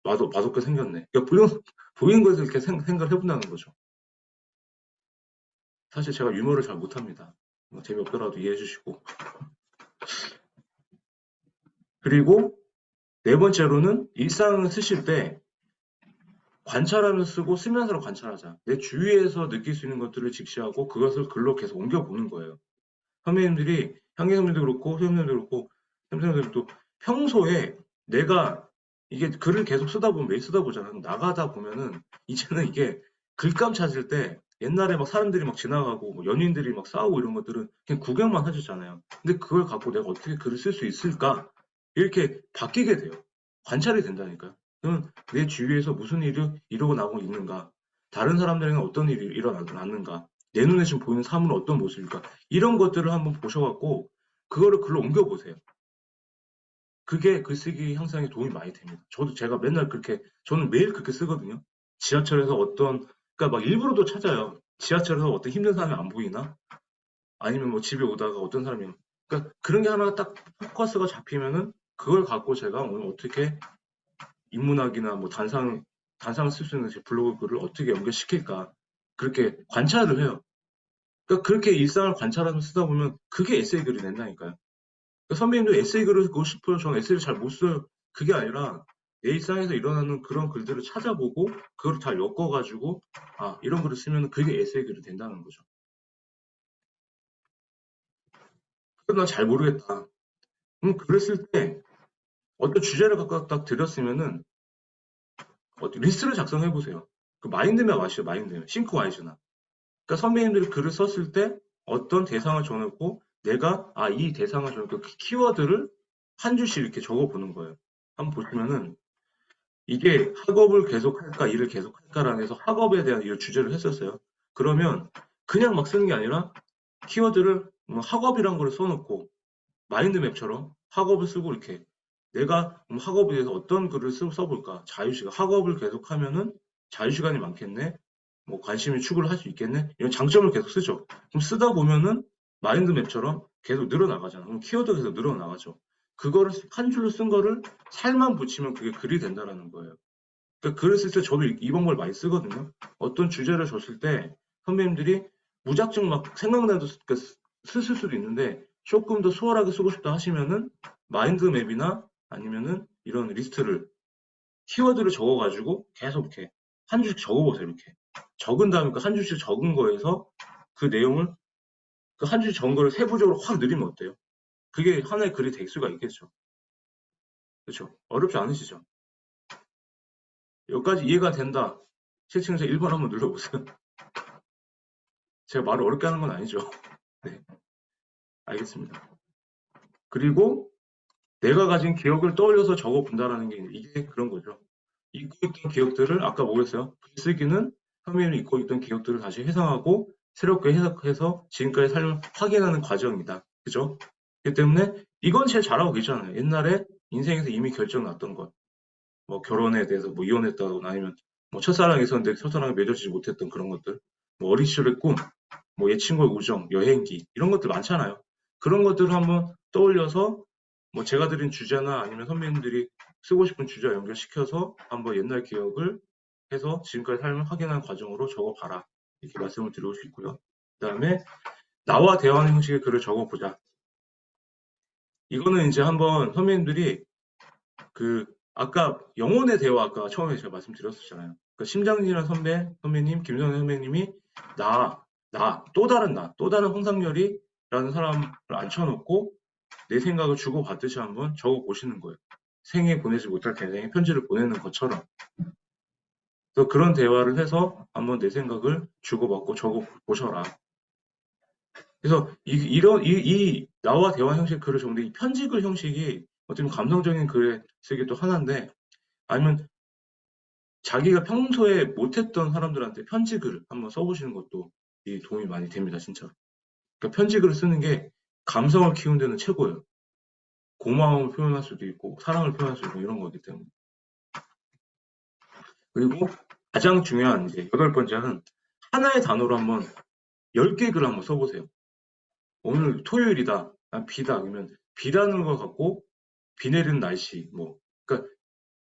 봐도 맛없게 생겼네. 그러니까 보이는 거에서 이렇게 생각을 해본다는 거죠. 사실 제가 유머를 잘 못합니다. 뭐 재미없더라도 이해해 주시고. 그리고 네 번째로는 일상을 쓰실 때 관찰하면서 쓰고 쓰면서 관찰하자. 내 주위에서 느낄 수 있는 것들을 직시하고 그것을 글로 계속 옮겨보는 거예요. 선배님들이, 향기 선배님도 그렇고, 선배님도 그렇고, 선배님들도 평소에 내가 이게 글을 계속 쓰다 보면 매일 쓰다 보잖아요. 나가다 보면은 이제는 이게 글감 찾을 때 옛날에 막 사람들이 막 지나가고 뭐 연인들이 막 싸우고 이런 것들은 그냥 구경만 해주잖아요. 근데 그걸 갖고 내가 어떻게 글을 쓸 수 있을까? 이렇게 바뀌게 돼요. 관찰이 된다니까요. 그러면 내 주위에서 무슨 일이 이러고 나오고 있는가? 다른 사람들에게는 어떤 일이 일어났는가, 내 눈에 지금 보이는 사물은 어떤 모습일까, 이런 것들을 한번 보셔갖고 그거를 글로 옮겨보세요. 그게 글쓰기 향상에 도움이 많이 됩니다. 저도 제가 맨날 그렇게, 저는 매일 그렇게 쓰거든요. 지하철에서 그러니까 막 일부러도 찾아요. 지하철에서 어떤 힘든 사람이 안 보이나? 아니면 뭐 집에 오다가 어떤 사람이, 그러니까 그런 게 하나 딱 포커스가 잡히면은 그걸 갖고 제가 오늘 어떻게 인문학이나 뭐 단상을 쓸 수 있는 제 블로그 글을 어떻게 연결시킬까. 그렇게 관찰을 해요. 그러니까 그렇게 일상을 관찰하면서 쓰다 보면 그게 에세이 글이 된다니까요. 그러니까 선배님도 에세이 글을 쓰고 싶어요. 저는 에세이를 잘 못 써요. 그게 아니라 내 일상에서 일어나는 그런 글들을 찾아보고 그걸 다 엮어가지고 아, 이런 글을 쓰면 그게 에세이 글이 된다는 거죠. 그럼 난 잘 모르겠다. 그럼 글을 쓸 때 어떤 주제를 갖고 딱 드렸으면은 리스트를 작성해 보세요. 그 마인드맵 아시죠? 마인드맵. 싱크와이즈나. 그러니까 선배님들이 글을 썼을 때 어떤 대상을 정했고 내가 이 대상을 정했고 그 키워드를 한 줄씩 이렇게 적어 보는 거예요. 한번 보시면은 이게 학업을 계속할까 일을 계속할까라는 해서 학업에 대한 이 주제를 했었어요. 그러면 그냥 막 쓰는 게 아니라 키워드를 뭐 학업이란 걸 써놓고 마인드맵처럼 학업을 쓰고 이렇게 내가 학업에 대해서 어떤 글을 써볼까? 자유시간. 학업을 계속하면은 자유시간이 많겠네? 뭐 관심이 추구를 할 수 있겠네? 이런 장점을 계속 쓰죠. 그럼 쓰다 보면은 마인드맵처럼 계속 늘어나가잖아. 그럼 키워드가 계속 늘어나가죠. 그거를 한 줄로 쓴 거를 살만 붙이면 그게 글이 된다라는 거예요. 그러니까 글을 쓸 때 저도 이 방법을 많이 쓰거든요. 어떤 주제를 줬을 때 선배님들이 무작정 막 생각나도 쓰실 수도 있는데 조금 더 수월하게 쓰고 싶다 하시면은 마인드맵이나 아니면은 이런 리스트를 키워드를 적어가지고 계속 이렇게 한 줄씩 적어보세요. 이렇게 적은 다음에 그 한 줄씩 적은 거에서 그 내용을 그 한 줄씩 적은 거를 세부적으로 확 늘리면 어때요? 그게 하나의 글이 될 수가 있겠죠. 그렇죠? 어렵지 않으시죠? 여기까지 이해가 된다. 채팅에서 1번 한번 눌러보세요. 제가 말을 어렵게 하는 건 아니죠. 네, 알겠습니다. 그리고 내가 가진 기억을 떠올려서 적어 본다라는 게 이게 그런 거죠. 잊고 있던 기억들을 아까 뭐랬어요? 글쓰기는 선배님이 잊고 있던 기억들을 다시 해상하고 새롭게 해석해서 지금까지 삶을 확인하는 과정이다. 그죠? 그렇기 때문에 이건 제일 잘하고 계시잖아요. 옛날에 인생에서 이미 결정 났던 것. 뭐 결혼에 대해서 뭐 이혼했다거나 아니면 뭐 첫사랑이 있었는데 첫사랑이 맺어지지 못했던 그런 것들. 뭐 어린 시절의 꿈, 뭐 옛 친구의 우정, 여행기 이런 것들 많잖아요. 그런 것들을 한번 떠올려서 뭐 제가 드린 주제나 아니면 선배님들이 쓰고 싶은 주제와 연결시켜서 한번 옛날 기억을 해서 지금까지 삶을 확인하는 과정으로 적어봐라. 이렇게 말씀을 드리고 싶고요. 그 다음에 나와 대화하는 형식의 글을 적어보자. 이거는 이제 한번 선배님들이 그 아까 영혼의 대화 아까 처음에 제가 말씀드렸었잖아요. 그러니까 심장진이라는 선배님, 김성현 선배님이 또 다른 또 다른 황상열이라는 사람을 앉혀놓고 내 생각을 주고받듯이 한번 적어보시는 거예요. 생에 보내지 못할 대생에 편지를 보내는 것처럼. 그래서 그런 대화를 해서 한번 내 생각을 주고받고 적어보셔라. 그래서 이 나와 대화 형식 글을 적는데 이 편지글 형식이 어떻게 보면 감성적인 글에 쓰기 또 하나인데 아니면 자기가 평소에 못했던 사람들한테 편지글을 한번 써보시는 것도 이 도움이 많이 됩니다, 진짜로. 그러니까 편지글을 쓰는 게 감성을 키우는 데는 최고예요. 고마움을 표현할 수도 있고 사랑을 표현할 수 있고 이런 거기 때문에. 그리고 가장 중요한 이제 여덟 번째는 하나의 단어로 한번 10개 글을 한번 써보세요. 오늘 토요일이다. 비다. 그러면 비라는 걸 갖고 비 내리는 날씨 뭐 그러니까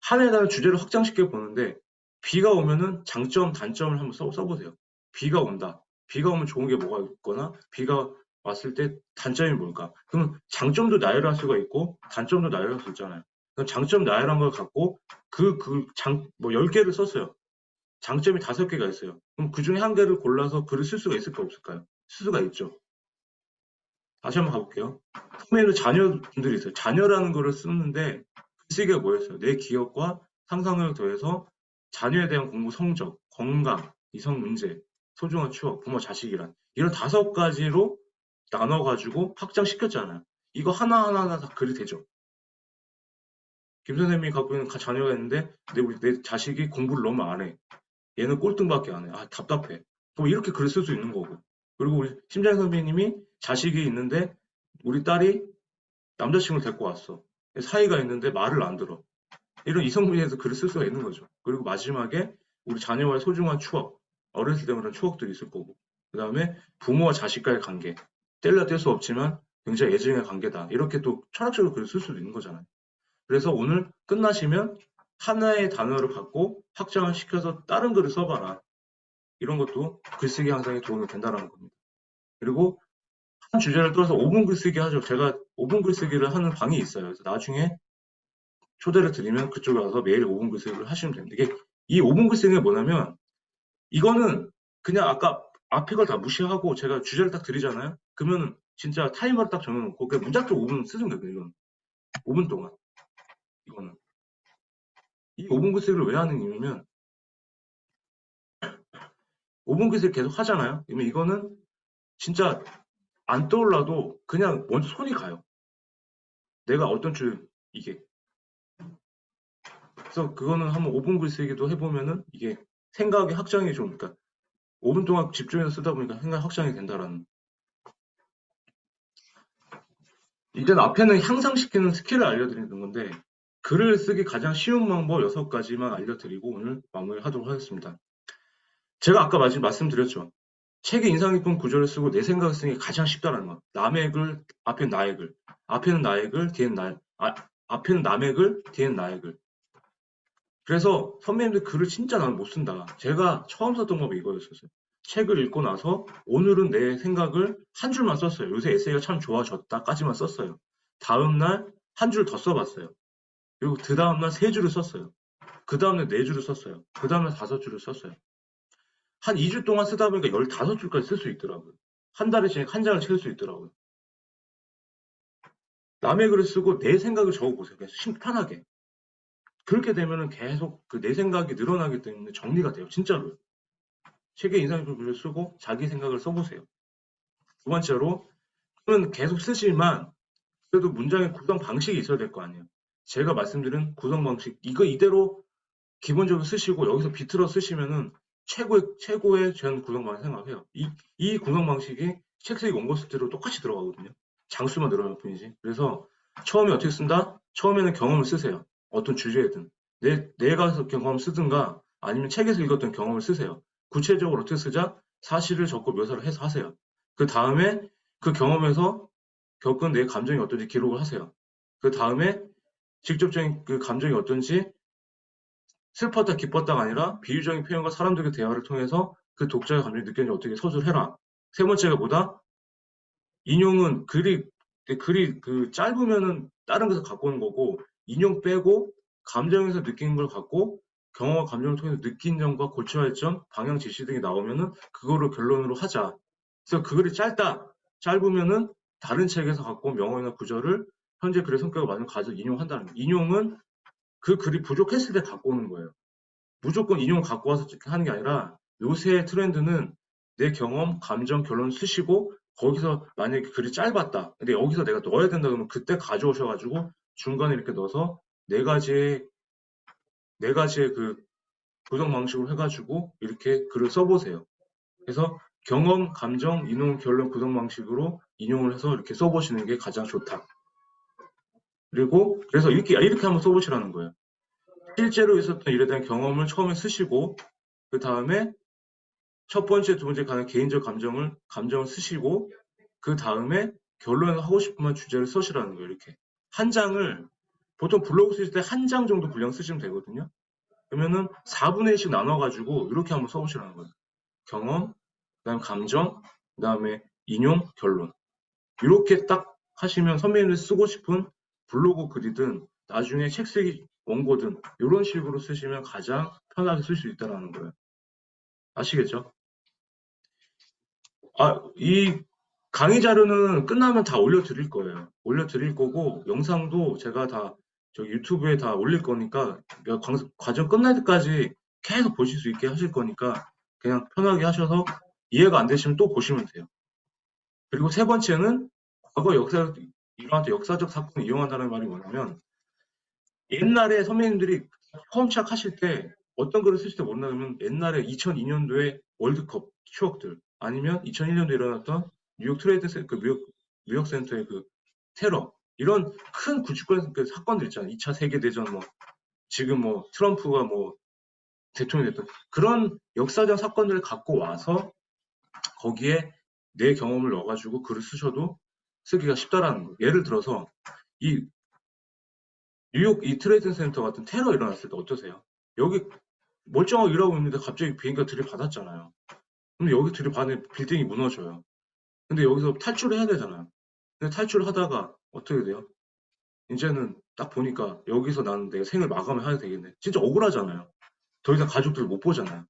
하나에 대한 주제를 확장시켜 보는데 비가 오면은 장점, 단점을 한번 써보세요. 비가 온다. 비가 오면 좋은 게 뭐가 있거나 비가 왔을 때 단점이 뭘까? 그러면 장점도 나열할 수가 있고 단점도 나열할 수 있잖아요. 그럼 장점 나열한 걸 갖고 뭐 10개를 썼어요. 장점이 5개가 있어요. 그럼 그 중에 한 개를 골라서 글을 쓸 수가 있을까 없을까요? 쓸 수가 있죠. 다시 한번 가볼게요. 처음에는 자녀분들이 있어요. 자녀라는 거를 쓰는데 글쓰기가 뭐였어요? 내 기억과 상상을 더해서 자녀에 대한 공부 성적, 건강, 이성 문제, 소중한 추억, 부모 자식이란 이런 5가지로 나눠가지고 확장시켰잖아요. 이거 하나하나 다 글이 되죠. 김 선생님이 갖고 있는 자녀가 있는데 내 자식이 공부를 너무 안 해. 얘는 꼴등밖에 안 해. 아, 답답해. 그럼 이렇게 글 쓸 수 있는 거고. 그리고 우리 심장 선배님이 자식이 있는데 우리 딸이 남자친구를 데리고 왔어. 사이가 있는데 말을 안 들어. 이런 이성분해에서 글을 쓸 수가 있는 거죠. 그리고 마지막에 우리 자녀와의 소중한 추억, 어렸을 때 그런 추억들이 있을 거고, 그 다음에 부모와 자식과의 관계, 뗄래야 뗄 수 없지만 굉장히 애증의 관계다. 이렇게 또 철학적으로 글을 쓸 수도 있는 거잖아요. 그래서 오늘 끝나시면 하나의 단어를 갖고 확장을 시켜서 다른 글을 써봐라. 이런 것도 글쓰기 향상에 도움이 된다는 겁니다. 그리고 한 주제를 떠서 5분 글쓰기 하죠. 제가 5분 글쓰기를 하는 방이 있어요. 그래서 나중에 초대를 드리면 그쪽에 와서 매일 5분 글쓰기를 하시면 됩니다. 이게 이 5분 글쓰기가 뭐냐면 이거는 그냥 아까 앞에 걸 다 무시하고 제가 주제를 딱 드리잖아요. 그러면 진짜 타이머를 딱 정해놓고 그냥 문작적 5분 쓰면 되거든요. 이건 5분 동안 이거는 이 5분 글쓰기를 왜 하는 이유면 5분 글쓰기 계속 하잖아요. 그러면 이거는 진짜 안 떠올라도 그냥 먼저 손이 가요. 내가 어떤 줄 이게 그래서 그거는 한번 5분 글쓰기도 해보면은 이게 생각의 확장이 좀 그러니까 5분 동안 집중해서 쓰다 보니까 생각 확장이 된다라는. 이제는 앞에는 향상시키는 스킬을 알려드리는 건데 글을 쓰기 가장 쉬운 방법 6가지만 알려드리고 오늘 마무리하도록 하겠습니다. 제가 아까 말씀드렸죠. 책에 인상 깊은 구절을 쓰고 내 생각을 쓰는 게 가장 쉽다는 거. 남의 글, 앞에는 나의 글. 앞에는 나의 글, 뒤에는 앞에는 남의 글, 뒤에는 나의 글. 그래서 선배님들 글을 진짜 나는 못 쓴다. 제가 처음 썼던 법이 이거였었어요. 책을 읽고 나서 오늘은 내 생각을 한 줄만 썼어요. 요새 에세이가 참 좋아졌다까지만 썼어요. 다음날 한 줄 더 써봤어요. 그리고 그 다음날 3줄을 썼어요. 그 다음날 4줄을 썼어요. 그 다음날 5줄을 썼어요. 한 2주 동안 쓰다 보니까 15줄까지 쓸 수 있더라고요. 한 달에 한 장을 채울 수 있더라고요. 남의 글을 쓰고 내 생각을 적어보세요. 그냥 편하게. 그렇게 되면은 계속 그 내 생각이 늘어나기 때문에 정리가 돼요. 진짜로요. 책에 인상 깊은 글을 쓰고 자기 생각을 써보세요. 두 번째로, 글은 계속 쓰지만 그래도 문장의 구성 방식이 있어야 될 거 아니에요. 제가 말씀드린 구성 방식, 이거 이대로 기본적으로 쓰시고 여기서 비틀어 쓰시면은 최고의 전 구성 방식 생각해요. 이 구성 방식이 책 쓰기 원고 쓸 때로 똑같이 들어가거든요. 장수만 늘어날 뿐이지. 그래서 처음에 어떻게 쓴다? 처음에는 경험을 쓰세요. 어떤 주제든. 내가 경험을 쓰든가 아니면 책에서 읽었던 경험을 쓰세요. 구체적으로 어떻게 쓰자? 사실을 적고 묘사를 해서 하세요. 그 다음에 그 경험에서 겪은 내 감정이 어떤지 기록을 하세요. 그 다음에 직접적인 그 감정이 어떤지 슬펐다 기뻤다가 아니라 비유적인 표현과 사람들의 대화를 통해서 그 독자의 감정이 느꼈는지 어떻게 서술을 해라. 세 번째가 뭐다? 인용은 글이 그 짧으면은 다른 것에서 갖고 오는 거고 인용 빼고 감정에서 느낀 걸 갖고 경험과 감정을 통해서 느낀 점과 고쳐야 할 점, 방향 제시 등이 나오면은 그거를 결론으로 하자. 그래서 그 글이 짧으면은 다른 책에서 갖고 온 명언이나 구절을 현재 글의 성격에 맞는 가져 인용한다는 거예요. 인용은 그 글이 부족했을 때 갖고 오는 거예요. 무조건 인용을 갖고 와서 하는 게 아니라 요새 트렌드는 내 경험, 감정, 결론을 쓰시고 거기서 만약에 글이 짧았다. 근데 여기서 내가 넣어야 된다 그러면 그때 가져오셔가지고 중간에 이렇게 넣어서 네 가지의 그 구성 방식으로 해가지고 이렇게 글을 써보세요. 그래서 경험, 감정, 인용, 결론 구성 방식으로 인용을 해서 이렇게 써보시는 게 가장 좋다. 그리고 그래서 이렇게 한번 써보시라는 거예요. 실제로 있었던 일에 대한 경험을 처음에 쓰시고 그 다음에 첫 번째, 두 번째 가는 개인적 감정을 쓰시고 그 다음에 결론을 하고 싶으면 주제를 쓰시라는 거예요. 이렇게 한 장을 보통 블로그 쓰실 때 한 장 정도 분량 쓰시면 되거든요. 그러면은 4분의 1씩 나눠가지고 이렇게 한번 써보시라는 거예요. 경험, 그다음 감정, 그다음에 인용, 결론. 이렇게 딱 하시면 선배님들 쓰고 싶은 블로그 글이든 나중에 책 쓰기 원고든 이런 식으로 쓰시면 가장 편하게 쓸 수 있다는 거예요. 아시겠죠? 이 강의 자료는 끝나면 다 올려드릴 거예요. 올려드릴 거고 영상도 제가 다 유튜브에 다 올릴 거니까 과정 끝날 때까지 계속 보실 수 있게 하실 거니까 그냥 편하게 하셔서 이해가 안 되시면 또 보시면 돼요. 그리고 세 번째는 과거 이러한 역사적 사건을 이용한다는 말이 뭐냐면 옛날에 선배님들이 처음 시작하실 때 어떤 글을 쓰실지 모른다면 옛날에 2002년도에 월드컵 추억들 아니면 2001년도에 일어났던 뉴욕 트레이드 그 뉴욕 센터의 그 테러 이런 큰 구축권 그 사건들 있잖아요. 2차 세계 대전 뭐 지금 뭐 트럼프가 뭐 대통령이 됐던 그런 역사적 사건들을 갖고 와서 거기에 내 경험을 넣어가지고 글을 쓰셔도 쓰기가 쉽다라는 거. 예를 들어서 이 뉴욕 이 트레이드 센터 같은 테러 일어났을 때 어떠세요? 여기 멀쩡하게 일하고 있는데 갑자기 비행기가 들이받았잖아요. 근데 여기 들이받는 빌딩이 무너져요. 근데 여기서 탈출을 해야 되잖아요. 근데 탈출을 하다가 어떻게 돼요? 이제는 딱 보니까 여기서 나는 내 생을 마감을 해야 되겠네. 진짜 억울하잖아요. 더 이상 가족들을 못 보잖아요.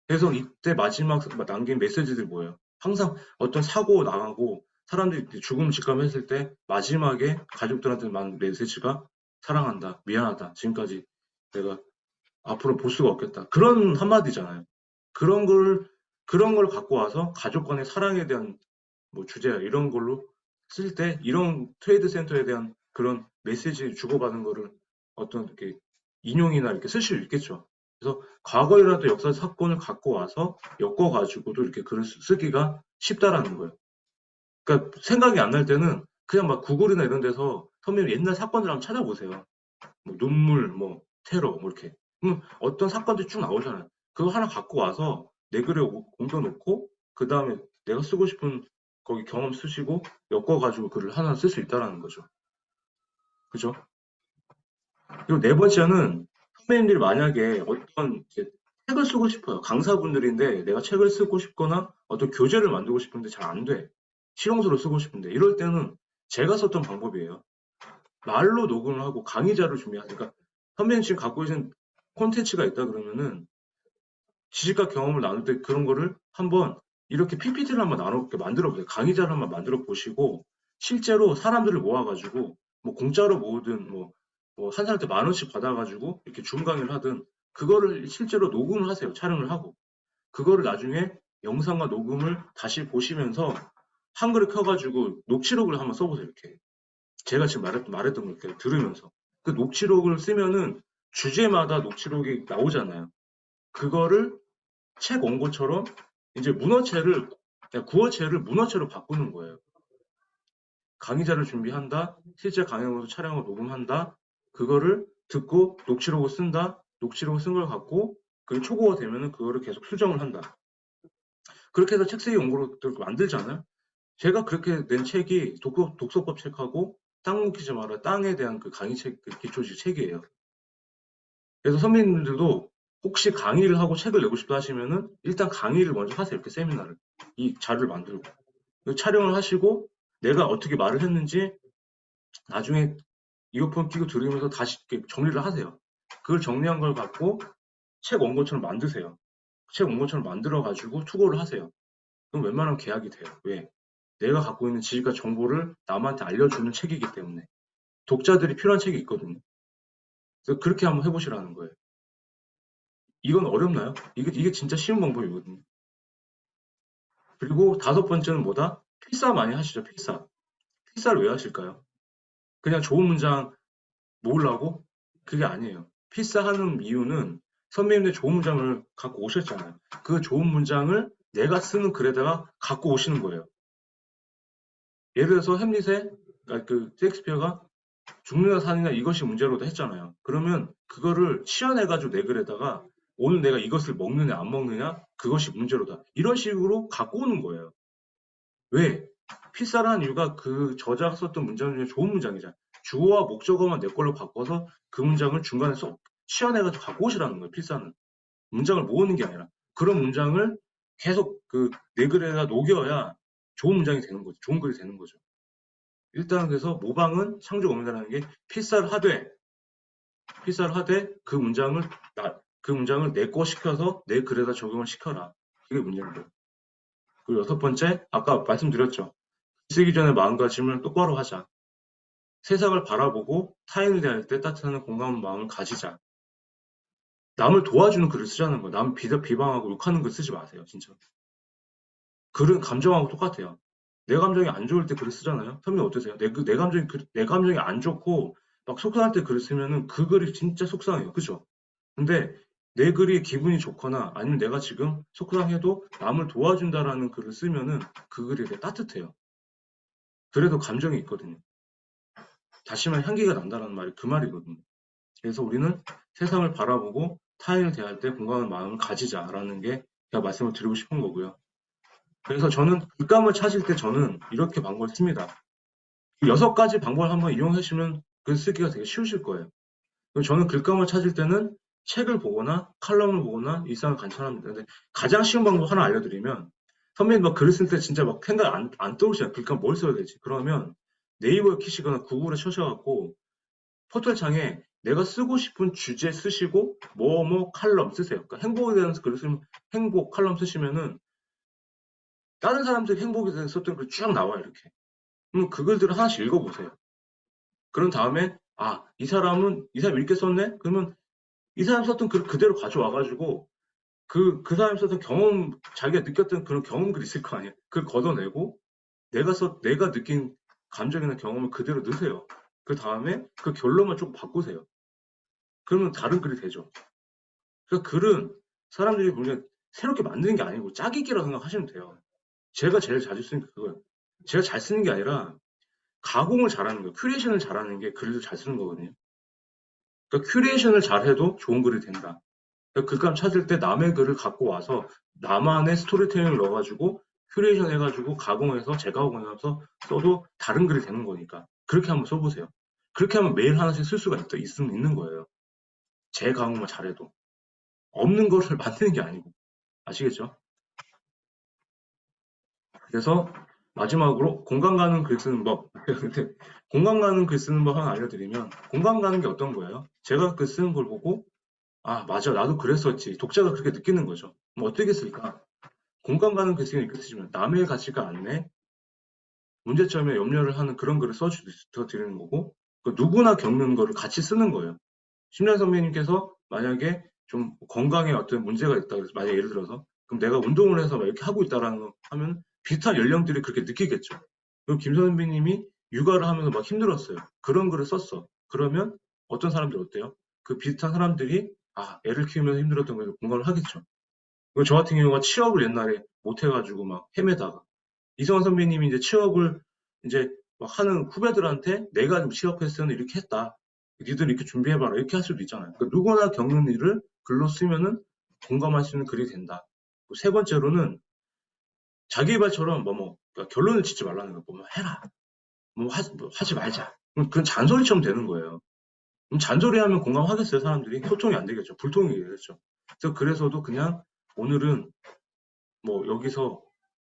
그래서 이때 마지막 남긴 메시지들 뭐예요? 항상 어떤 사고 나가고 사람들이 죽음 직감했을 때 마지막에 가족들한테 만 메시지가 사랑한다, 미안하다, 지금까지 내가 앞으로 볼 수가 없겠다. 그런 한마디잖아요. 그런 걸, 그런 걸 갖고 와서 가족 간의 사랑에 대한 뭐 주제 이런 걸로 쓸 때 이런 트레이드 센터에 대한 그런 메시지 주고받은 거를 어떤 이렇게 인용이나 이렇게 쓸 수 있겠죠. 그래서 과거에라도 역사 사건을 갖고 와서 엮어가지고도 이렇게 글을 쓰기가 쉽다라는 거예요. 그러니까 생각이 안 날 때는 그냥 막 구글이나 이런 데서 선배님 옛날 사건들 한번 찾아보세요. 뭐 눈물, 뭐 테러, 뭐 이렇게. 어떤 사건들이 쭉 나오잖아요. 그거 하나 갖고 와서 내 글에 옮겨놓고 그 다음에 내가 쓰고 싶은 거기 경험 쓰시고 엮어가지고 글을 하나 쓸 수 있다라는 거죠. 그죠? 그리고 네 번째는 선배님들이 만약에 어떤 이제 책을 쓰고 싶어요. 강사분들인데 내가 책을 쓰고 싶거나 어떤 교재를 만들고 싶은데 잘 안 돼. 실용서로 쓰고 싶은데 이럴 때는 제가 썼던 방법이에요. 말로 녹음을 하고 강의자를 준비하니까 그러니까 선배님 지금 갖고 계신 콘텐츠가 있다 그러면은 지식과 경험을 나눌 때 그런 거를 한번 이렇게 PPT를 한번 만들어 보세요. 강의자를 한번 만들어 보시고 실제로 사람들을 모아가지고 뭐 공짜로 모으든 뭐 한 사람한테 10,000원씩 받아가지고 이렇게 줌 강의를 하든 그거를 실제로 녹음을 하세요. 촬영을 하고 그거를 나중에 영상과 녹음을 다시 보시면서 한글을 켜가지고 녹취록을 한번 써보세요. 이렇게 제가 지금 말했던 걸 이렇게 들으면서 그 녹취록을 쓰면은 주제마다 녹취록이 나오잖아요. 그거를 책 원고처럼 이제 문어체를 그냥 구어체를 문어체로 바꾸는 거예요. 강의자를 준비한다, 실제 강연으로 촬영을 녹음한다, 그거를 듣고 녹취록을 쓴다, 녹취록을 쓴 걸 갖고 그게 초고가 되면은 그거를 계속 수정을 한다. 그렇게 해서 책 쓰기 원고를 만들잖아요. 제가 그렇게 낸 책이 독서법 책하고 땅 묻히지 마라 땅에 대한 그 강의책 그 기초지 책이에요. 그래서 선배님들도 혹시 강의를 하고 책을 내고 싶다 하시면은 일단 강의를 먼저 하세요. 이렇게 세미나를 이 자료를 만들고 촬영을 하시고 내가 어떻게 말을 했는지 나중에 이어폰 끼고 들으면서 다시 이렇게 정리를 하세요. 그걸 정리한 걸 갖고 책 원고처럼 만드세요. 책 원고처럼 만들어 가지고 투고를 하세요. 그럼 웬만하면 계약이 돼요. 왜? 내가 갖고 있는 지식과 정보를 남한테 알려주는 책이기 때문에 독자들이 필요한 책이 있거든요. 그래서 그렇게 한번 해보시라는 거예요. 이건 어렵나요? 이게 진짜 쉬운 방법이거든요. 그리고 다섯 번째는 뭐다? 필사 많이 하시죠, 필사. 필사를 왜 하실까요? 그냥 좋은 문장 모으려고? 그게 아니에요. 필사하는 이유는 선배님들 좋은 문장을 갖고 오셨잖아요. 그 좋은 문장을 내가 쓰는 글에다가 갖고 오시는 거예요. 예를 들어서 햄릿의 그 셰익스피어가 죽느냐 사느냐 이것이 문제로도 했잖아요. 그러면 그거를 치환해가지고 내 글에다가 오늘 내가 이것을 먹느냐 안 먹느냐 그것이 문제로다. 이런 식으로 갖고 오는 거예요. 왜? 필사라는 이유가 그 저자가 썼던 문장 중에 좋은 문장이잖아. 주어와 목적어만 내 걸로 바꿔서 그 문장을 중간에 치환해가지고 갖고 오시라는 거예요. 필사는. 문장을 모으는 게 아니라. 그런 문장을 계속 그 내 글에다 녹여야 좋은 문장이 되는 거죠. 좋은 글이 되는 거죠. 일단 그래서 모방은 창조 공유라는 게 필사를 하되 그 문장을 내 거 시켜서 내 글에다 적용을 시켜라. 그게 문제인 거예요. 그리고 여섯 번째, 아까 말씀드렸죠. 쓰기 전에 마음가짐을 똑바로 하자. 세상을 바라보고 타인을 대할 때 따뜻한 공감한 마음을 가지자. 남을 도와주는 글을 쓰자는 거예요. 남 비방하고 욕하는 글 쓰지 마세요. 진짜. 글은 감정하고 똑같아요. 내 감정이 안 좋을 때 글을 쓰잖아요. 선생님 어떠세요? 내 감정이 안 좋고 막 속상할 때 글을 쓰면은 그 글이 진짜 속상해요. 그죠? 근데 내 글이 기분이 좋거나 아니면 내가 지금 속상해도 남을 도와준다라는 글을 쓰면은 그 글이 되게 따뜻해요. 그래도 감정이 있거든요. 다시만 향기가 난다는 말이 그 말이거든요. 그래서 우리는 세상을 바라보고 타인을 대할 때 건강한 마음을 가지자라는 게 제가 말씀을 드리고 싶은 거고요. 그래서 저는 글감을 찾을 때 저는 이렇게 방법을 씁니다. 6가지 방법을 한번 이용하시면 글 쓰기가 되게 쉬우실 거예요. 저는 글감을 찾을 때는 책을 보거나 칼럼을 보거나 일상을 관찰합니다. 근데 가장 쉬운 방법 하나 알려드리면 선배님 막 글을 쓸 때 진짜 막 생각 안 떠오르시잖아요. 글감 뭘 써야 되지? 그러면 네이버에 키시거나 구글에 쳐셔갖고 포털창에 내가 쓰고 싶은 주제 쓰시고 뭐뭐 칼럼 쓰세요. 그러니까 행복에 대한 글을 쓰면 행복 칼럼 쓰시면은 다른 사람들이 행복에 대해서 썼던 글 쭉 나와요. 이렇게. 그럼 그 글들을 하나씩 읽어보세요. 그런 다음에 이 사람 이렇게 썼네? 그러면 이 사람 썼던 글 그대로 가져와가지고 그 사람이 썼던 경험, 자기가 느꼈던 그런 경험들이 있을 거 아니에요. 그걸 걷어내고 내가 느낀 감정이나 경험을 그대로 넣으세요. 그 다음에 그 결론만 좀 바꾸세요. 그러면 다른 글이 되죠. 그러니까 글은 사람들이 보면 새롭게 만드는 게 아니고 짜깁기라고 생각하시면 돼요. 제가 제일 자주 쓰는 게 그거예요. 제가 잘 쓰는 게 아니라 가공을 잘하는 거예요. 큐레이션을 잘하는 게 글을 잘 쓰는 거거든요. 그러니까 큐레이션을 잘해도 좋은 글이 된다. 그러니까 글감 찾을 때 남의 글을 갖고 와서 나만의 스토리텔링을 넣어가지고 큐레이션 해가지고 가공해서 재가공해서 써도 다른 글이 되는 거니까 그렇게 한번 써보세요. 그렇게 하면 매일 하나씩 쓸 수가 있는 거예요. 재가공만 잘해도. 없는 거를 만드는 게 아니고. 아시겠죠? 그래서 마지막으로 공감 가는 글 쓰는 법. 공감 가는 글 쓰는 법 하나 알려드리면 공감 가는 게 어떤 거예요? 제가 글 쓰는 걸 보고 맞아 나도 그랬었지. 독자가 그렇게 느끼는 거죠. 뭐 어떻게 쓸까? 공감 가는 글 쓰는 이렇게 쓰시면 남의 가치가 안내 문제점에 염려를 하는 그런 글을 써드리는 거고 누구나 겪는 거를 같이 쓰는 거예요. 심리학 선배님께서 만약에 좀 건강에 어떤 문제가 있다 그래서 만약 예를 들어서 그럼 내가 운동을 해서 막 이렇게 하고 있다라는 거 하면 비슷한 연령들이 그렇게 느끼겠죠. 그리고 김 선배님이 육아를 하면서 막 힘들었어요. 그런 글을 썼어. 그러면 어떤 사람들이 어때요? 그 비슷한 사람들이 애를 키우면서 힘들었던 거에 공감을 하겠죠. 그리고 저 같은 경우가 취업을 옛날에 못 해가지고 막 헤매다가 이성환 선배님이 이제 취업을 이제 막 하는 후배들한테 내가 좀 취업했을 때는 이렇게 했다. 니들 이렇게 준비해봐라. 이렇게 할 수도 있잖아요. 그러니까 누구나 겪는 일을 글로 쓰면은 공감할 수 있는 글이 된다. 세 번째로는 자기발처럼 그러니까 결론을 짓지 말라는 거. 뭐 해라. 하지 말자. 그건 잔소리처럼 되는 거예요. 그럼 잔소리하면 공감하겠어요, 사람들이? 소통이 안 되겠죠. 불통이 되겠죠. 그래서도 그냥 오늘은 뭐 여기서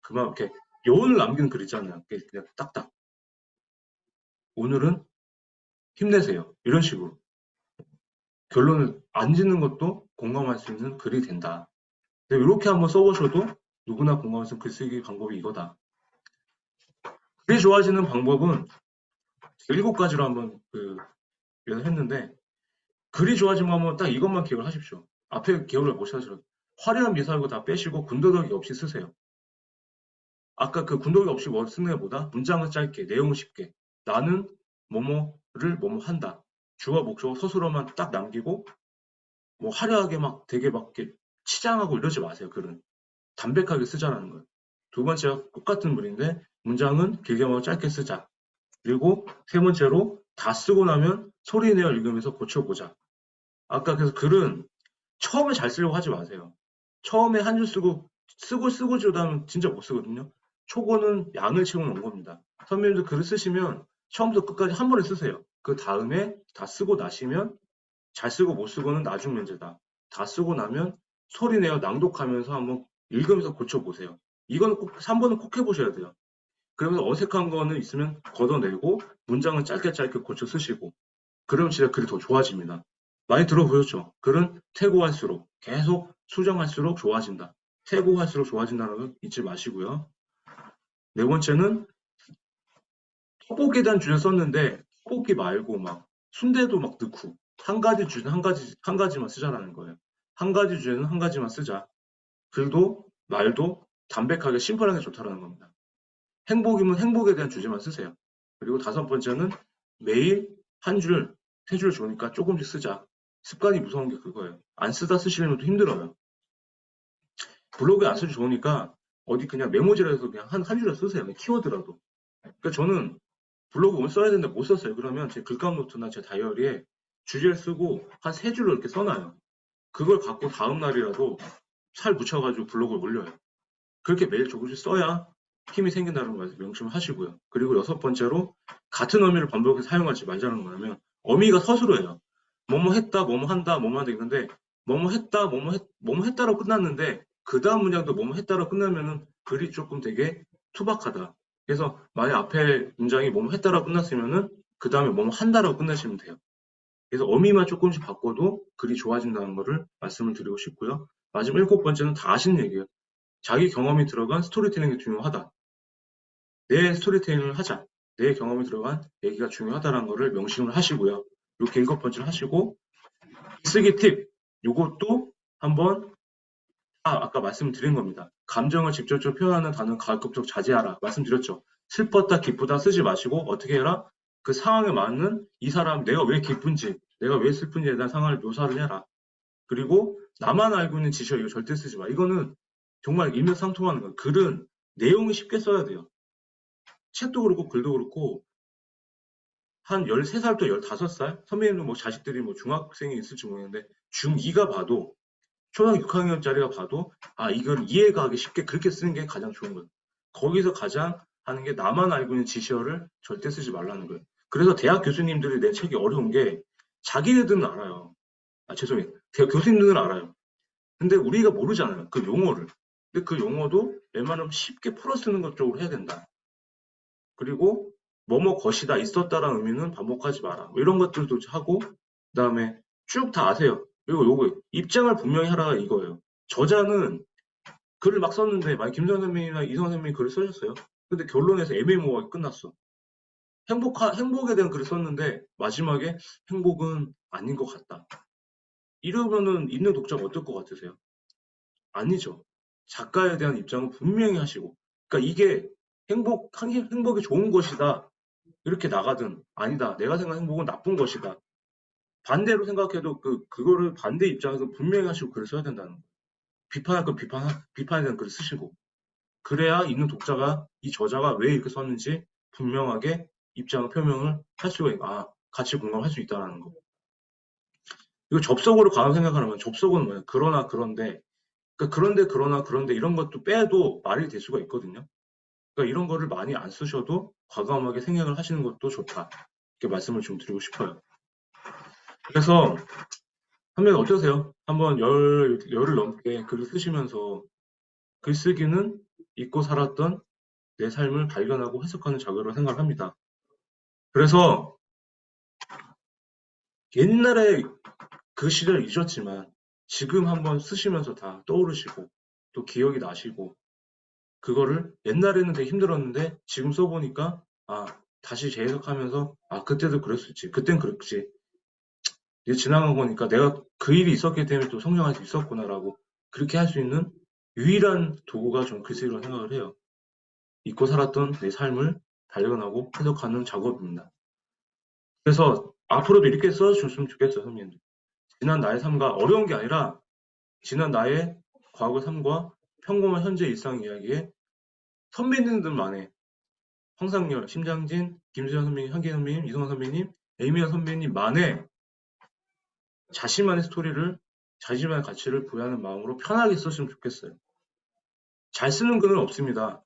그만 이렇게 여운을 남기는 글 있잖아요. 그냥 딱딱. 오늘은 힘내세요. 이런 식으로. 결론을 안 짓는 것도 공감할 수 있는 글이 된다. 이렇게 한번 써보셔도 누구나 공감할 수 있는 글쓰기 방법이 이거다. 글이 좋아지는 방법은 7가지로 한번 했는데 글이 좋아지는 방법은 딱 이것만 기억을 하십시오. 앞에 기억을 못 하셔도 화려한 미사일고 다 빼시고 군더더기 없이 쓰세요. 아까 그 군더더기 없이 뭐 쓰는 것보다 문장을 짧게 내용을 쉽게 나는 뭐뭐를 뭐뭐 한다. 주어 목적어 서술어만 딱 남기고 뭐 화려하게 막 되게 막 이렇게 치장하고 이러지 마세요. 글은 담백하게 쓰자라는 거예요. 두 번째가 똑같은 문인데 문장은 길게 말고 짧게 쓰자. 그리고 세 번째로 다 쓰고 나면 소리 내어 읽으면서 고쳐보자. 아까 그래서 글은 처음에 잘 쓰려고 하지 마세요. 처음에 한 줄 쓰고 주다면 진짜 못 쓰거든요. 초고는 양을 채우는 겁니다. 선배님도 글을 쓰시면 처음부터 끝까지 한 번에 쓰세요. 그 다음에 다 쓰고 나시면 잘 쓰고 못 쓰고는 나중 문제다. 다 쓰고 나면 소리 내어 낭독하면서 한번 읽으면서 고쳐보세요. 이거는 꼭 3번은 꼭 해보셔야 돼요. 그러면 어색한 거는 있으면 걷어내고 문장은 짧게 고쳐 쓰시고 그러면 진짜 글이 더 좋아집니다. 많이 들어보셨죠? 글은 태고할수록 계속 수정할수록 좋아진다. 태고할수록 좋아진다는 걸 잊지 마시고요. 네 번째는 떡볶이에 대한 주제 썼는데 떡볶이 말고 막 순대도 막 넣고 한 가지 주제는 한 가지만 쓰자라는 거예요. 한 가지 주제는 한 가지만 쓰자. 글도 말도 담백하게 심플하게 좋다라는 겁니다. 행복이면 행복에 대한 주제만 쓰세요. 그리고 5번째는 매일 한 줄, 3줄 좋으니까 조금씩 쓰자. 습관이 무서운 게 그거예요. 안 쓰다 쓰시려면 또 힘들어요. 블로그에 안 쓰기 좋으니까 어디 그냥 메모지라도 그냥 한 줄을 쓰세요. 키워드라도. 그러니까 저는 블로그 오늘 써야 되는데 못 썼어요. 그러면 제 글감 노트나 제 다이어리에 주제를 쓰고 한 3줄로 이렇게 써놔요. 그걸 갖고 다음 날이라도 살 붙여가지고 블로그를 올려요. 그렇게 매일 조금씩 써야 힘이 생긴다는 걸 명심을 하시고요. 그리고 6번째로 같은 어미를 반복해서 사용하지 말자는 거냐면 어미가 서술어예요. 뭐뭐 했다, 뭐뭐 한다, 뭐뭐 한다 이건데 뭐뭐 했다, 뭐뭐 했다로 끝났는데 그 다음 문장도 뭐뭐 했다로 끝나면은 글이 조금 되게 투박하다. 그래서 만약 앞에 문장이 뭐뭐 했다로 끝났으면은 그 다음에 뭐뭐 한다라고 끝내시면 돼요. 그래서 어미만 조금씩 바꿔도 글이 좋아진다는 것을 말씀을 드리고 싶고요. 마지막 7번째는 다 아시는 얘기예요. 자기 경험이 들어간 스토리텔링이 중요하다. 내 스토리텔링을 하자. 내 경험이 들어간 얘기가 중요하다는 것을 명심을 하시고요. 이렇게 7번째를 하시고 쓰기 팁. 이것도 한번 아까 말씀드린 겁니다. 감정을 직접적으로 표현하는 단어는 가급적 자제하라. 말씀드렸죠. 슬펐다, 기쁘다 쓰지 마시고 어떻게 해라? 그 상황에 맞는 이 사람 내가 왜 기쁜지, 내가 왜 슬픈지에 대한 상황을 묘사를 해라. 그리고 나만 알고 있는 지시어 이거 절대 쓰지 마. 이거는 정말 일맥상통하는 거예요. 글은 내용이 쉽게 써야 돼요. 책도 그렇고 글도 그렇고 한 13살부터 15살? 선배님도 뭐 자식들이 뭐 중학생이 있을지 모르겠는데 중2가 봐도 초등학교 6학년짜리가 봐도 이걸 이해가 하기 쉽게 그렇게 쓰는 게 가장 좋은 거예요. 거기서 가장 하는 게 나만 알고 있는 지시어를 절대 쓰지 말라는 거예요. 그래서 대학 교수님들이 낸 책이 어려운 게 자기네들은 알아요. 죄송해요. 대학 교수님들은 알아요. 근데 우리가 모르잖아요. 그 용어를. 근데 그 용어도 웬만하면 쉽게 풀어 쓰는 것 쪽으로 해야 된다. 그리고 뭐뭐 것이다, 있었다라는 의미는 반복하지 마라. 뭐 이런 것들도 하고, 그 다음에 쭉 다 아세요. 그리고 요거, 입장을 분명히 하라 이거예요. 저자는 글을 막 썼는데, 만약 김선 선배님이나 이성 선배님이 글을 쓰셨어요. 근데 결론에서 애매모호하게 끝났어. 행복에 대한 글을 썼는데, 마지막에 행복은 아닌 것 같다. 이러면은 읽는 독자가 어떨 것 같으세요? 아니죠. 작가에 대한 입장은 분명히 하시고. 그러니까 이게 행복이 좋은 것이다. 이렇게 나가든, 아니다. 내가 생각한 행복은 나쁜 것이다. 반대로 생각해도 그거를 반대 입장에서 분명히 하시고 글을 써야 된다는 거예요. 비판할 건 비판에 대한 글을 쓰시고. 그래야 읽는 독자가 이 저자가 왜 이렇게 썼는지 분명하게 입장을 표명을 할 수가 있고, 같이 공감할 수 있다는 거. 이거 접속으로 가만 생각하면 접속은 뭐예요? 그러나 그런데 그러니까 그러나 그런데 이런 것도 빼도 말이 될 수가 있거든요. 그러니까 이런 거를 많이 안 쓰셔도 과감하게 생각을 하시는 것도 좋다. 이렇게 말씀을 좀 드리고 싶어요. 그래서 선배님 어떠세요? 한번 열을 넘게 글을 쓰시면서 글쓰기는 잊고 살았던 내 삶을 발견하고 해석하는 작업으로 생각합니다. 그래서 옛날에 그 시절 잊었지만 지금 한번 쓰시면서 다 떠오르시고 또 기억이 나시고 그거를 옛날에는 되게 힘들었는데 지금 써보니까 다시 재해석하면서 그때도 그랬었지. 그땐 그랬지. 이제 지나간 거니까 내가 그 일이 있었기 때문에 또 성장할 수 있었구나라고 그렇게 할 수 있는 유일한 도구가 좀 글쓰기라고 생각을 해요. 잊고 살았던 내 삶을 발견하고 해석하는 작업입니다. 그래서 앞으로도 이렇게 써주셨으면 좋겠어요, 선생님들. 지난 나의 삶과 어려운 게 아니라 지난 나의 과거 삶과 평범한 현재 일상 이야기에 선배님들만의 황상열, 심장진, 김수현 선배님, 한기 선배님, 이성환 선배님, 에이미아 선배님만의 자신만의 스토리를 자신만의 가치를 부여하는 마음으로 편하게 썼으면 좋겠어요. 잘 쓰는 글은 없습니다.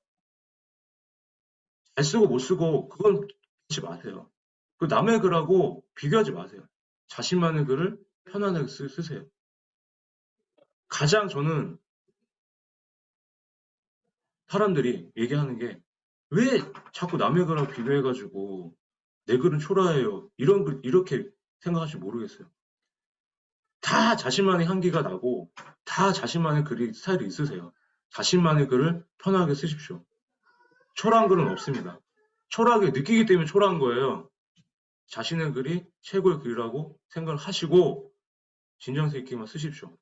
잘 쓰고 못 쓰고 그건 하지 마세요. 그 남의 글하고 비교하지 마세요. 자신만의 글을 편안하게 쓰세요. 가장 저는 사람들이 얘기하는 게 왜 자꾸 남의 글하고 비교해가지고 내 글은 초라해요. 이런 글 이렇게 생각하실지 모르겠어요. 다 자신만의 향기가 나고 다 자신만의 글이 스타일이 있으세요. 자신만의 글을 편하게 쓰십시오. 초라한 글은 없습니다. 초라하게 느끼기 때문에 초라한 거예요. 자신의 글이 최고의 글이라고 생각을 하시고 진정성 있게만 쓰십시오.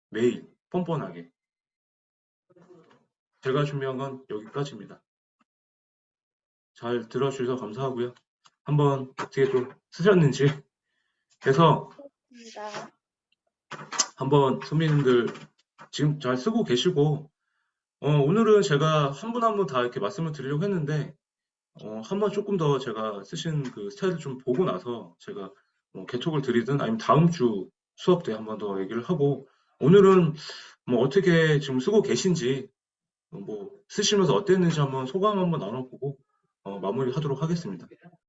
매일 뻔뻔하게. 제가 준비한 건 여기까지입니다. 잘 들어주셔서 감사하고요. 한번 어떻게 좀 쓰셨는지 해서 입니다. 한번 선배님들 지금 잘 쓰고 계시고, 오늘은 제가 한 분 한 분 다 이렇게 말씀을 드리려고 했는데, 한번 조금 더 제가 쓰신 그 스타일을 좀 보고 나서 제가 개톡을 드리든 아니면 다음 주 수업 때 한번 더 얘기를 하고, 오늘은 뭐 어떻게 지금 쓰고 계신지, 뭐 쓰시면서 어땠는지 한번 소감 한번 나눠보고, 마무리하도록 하겠습니다.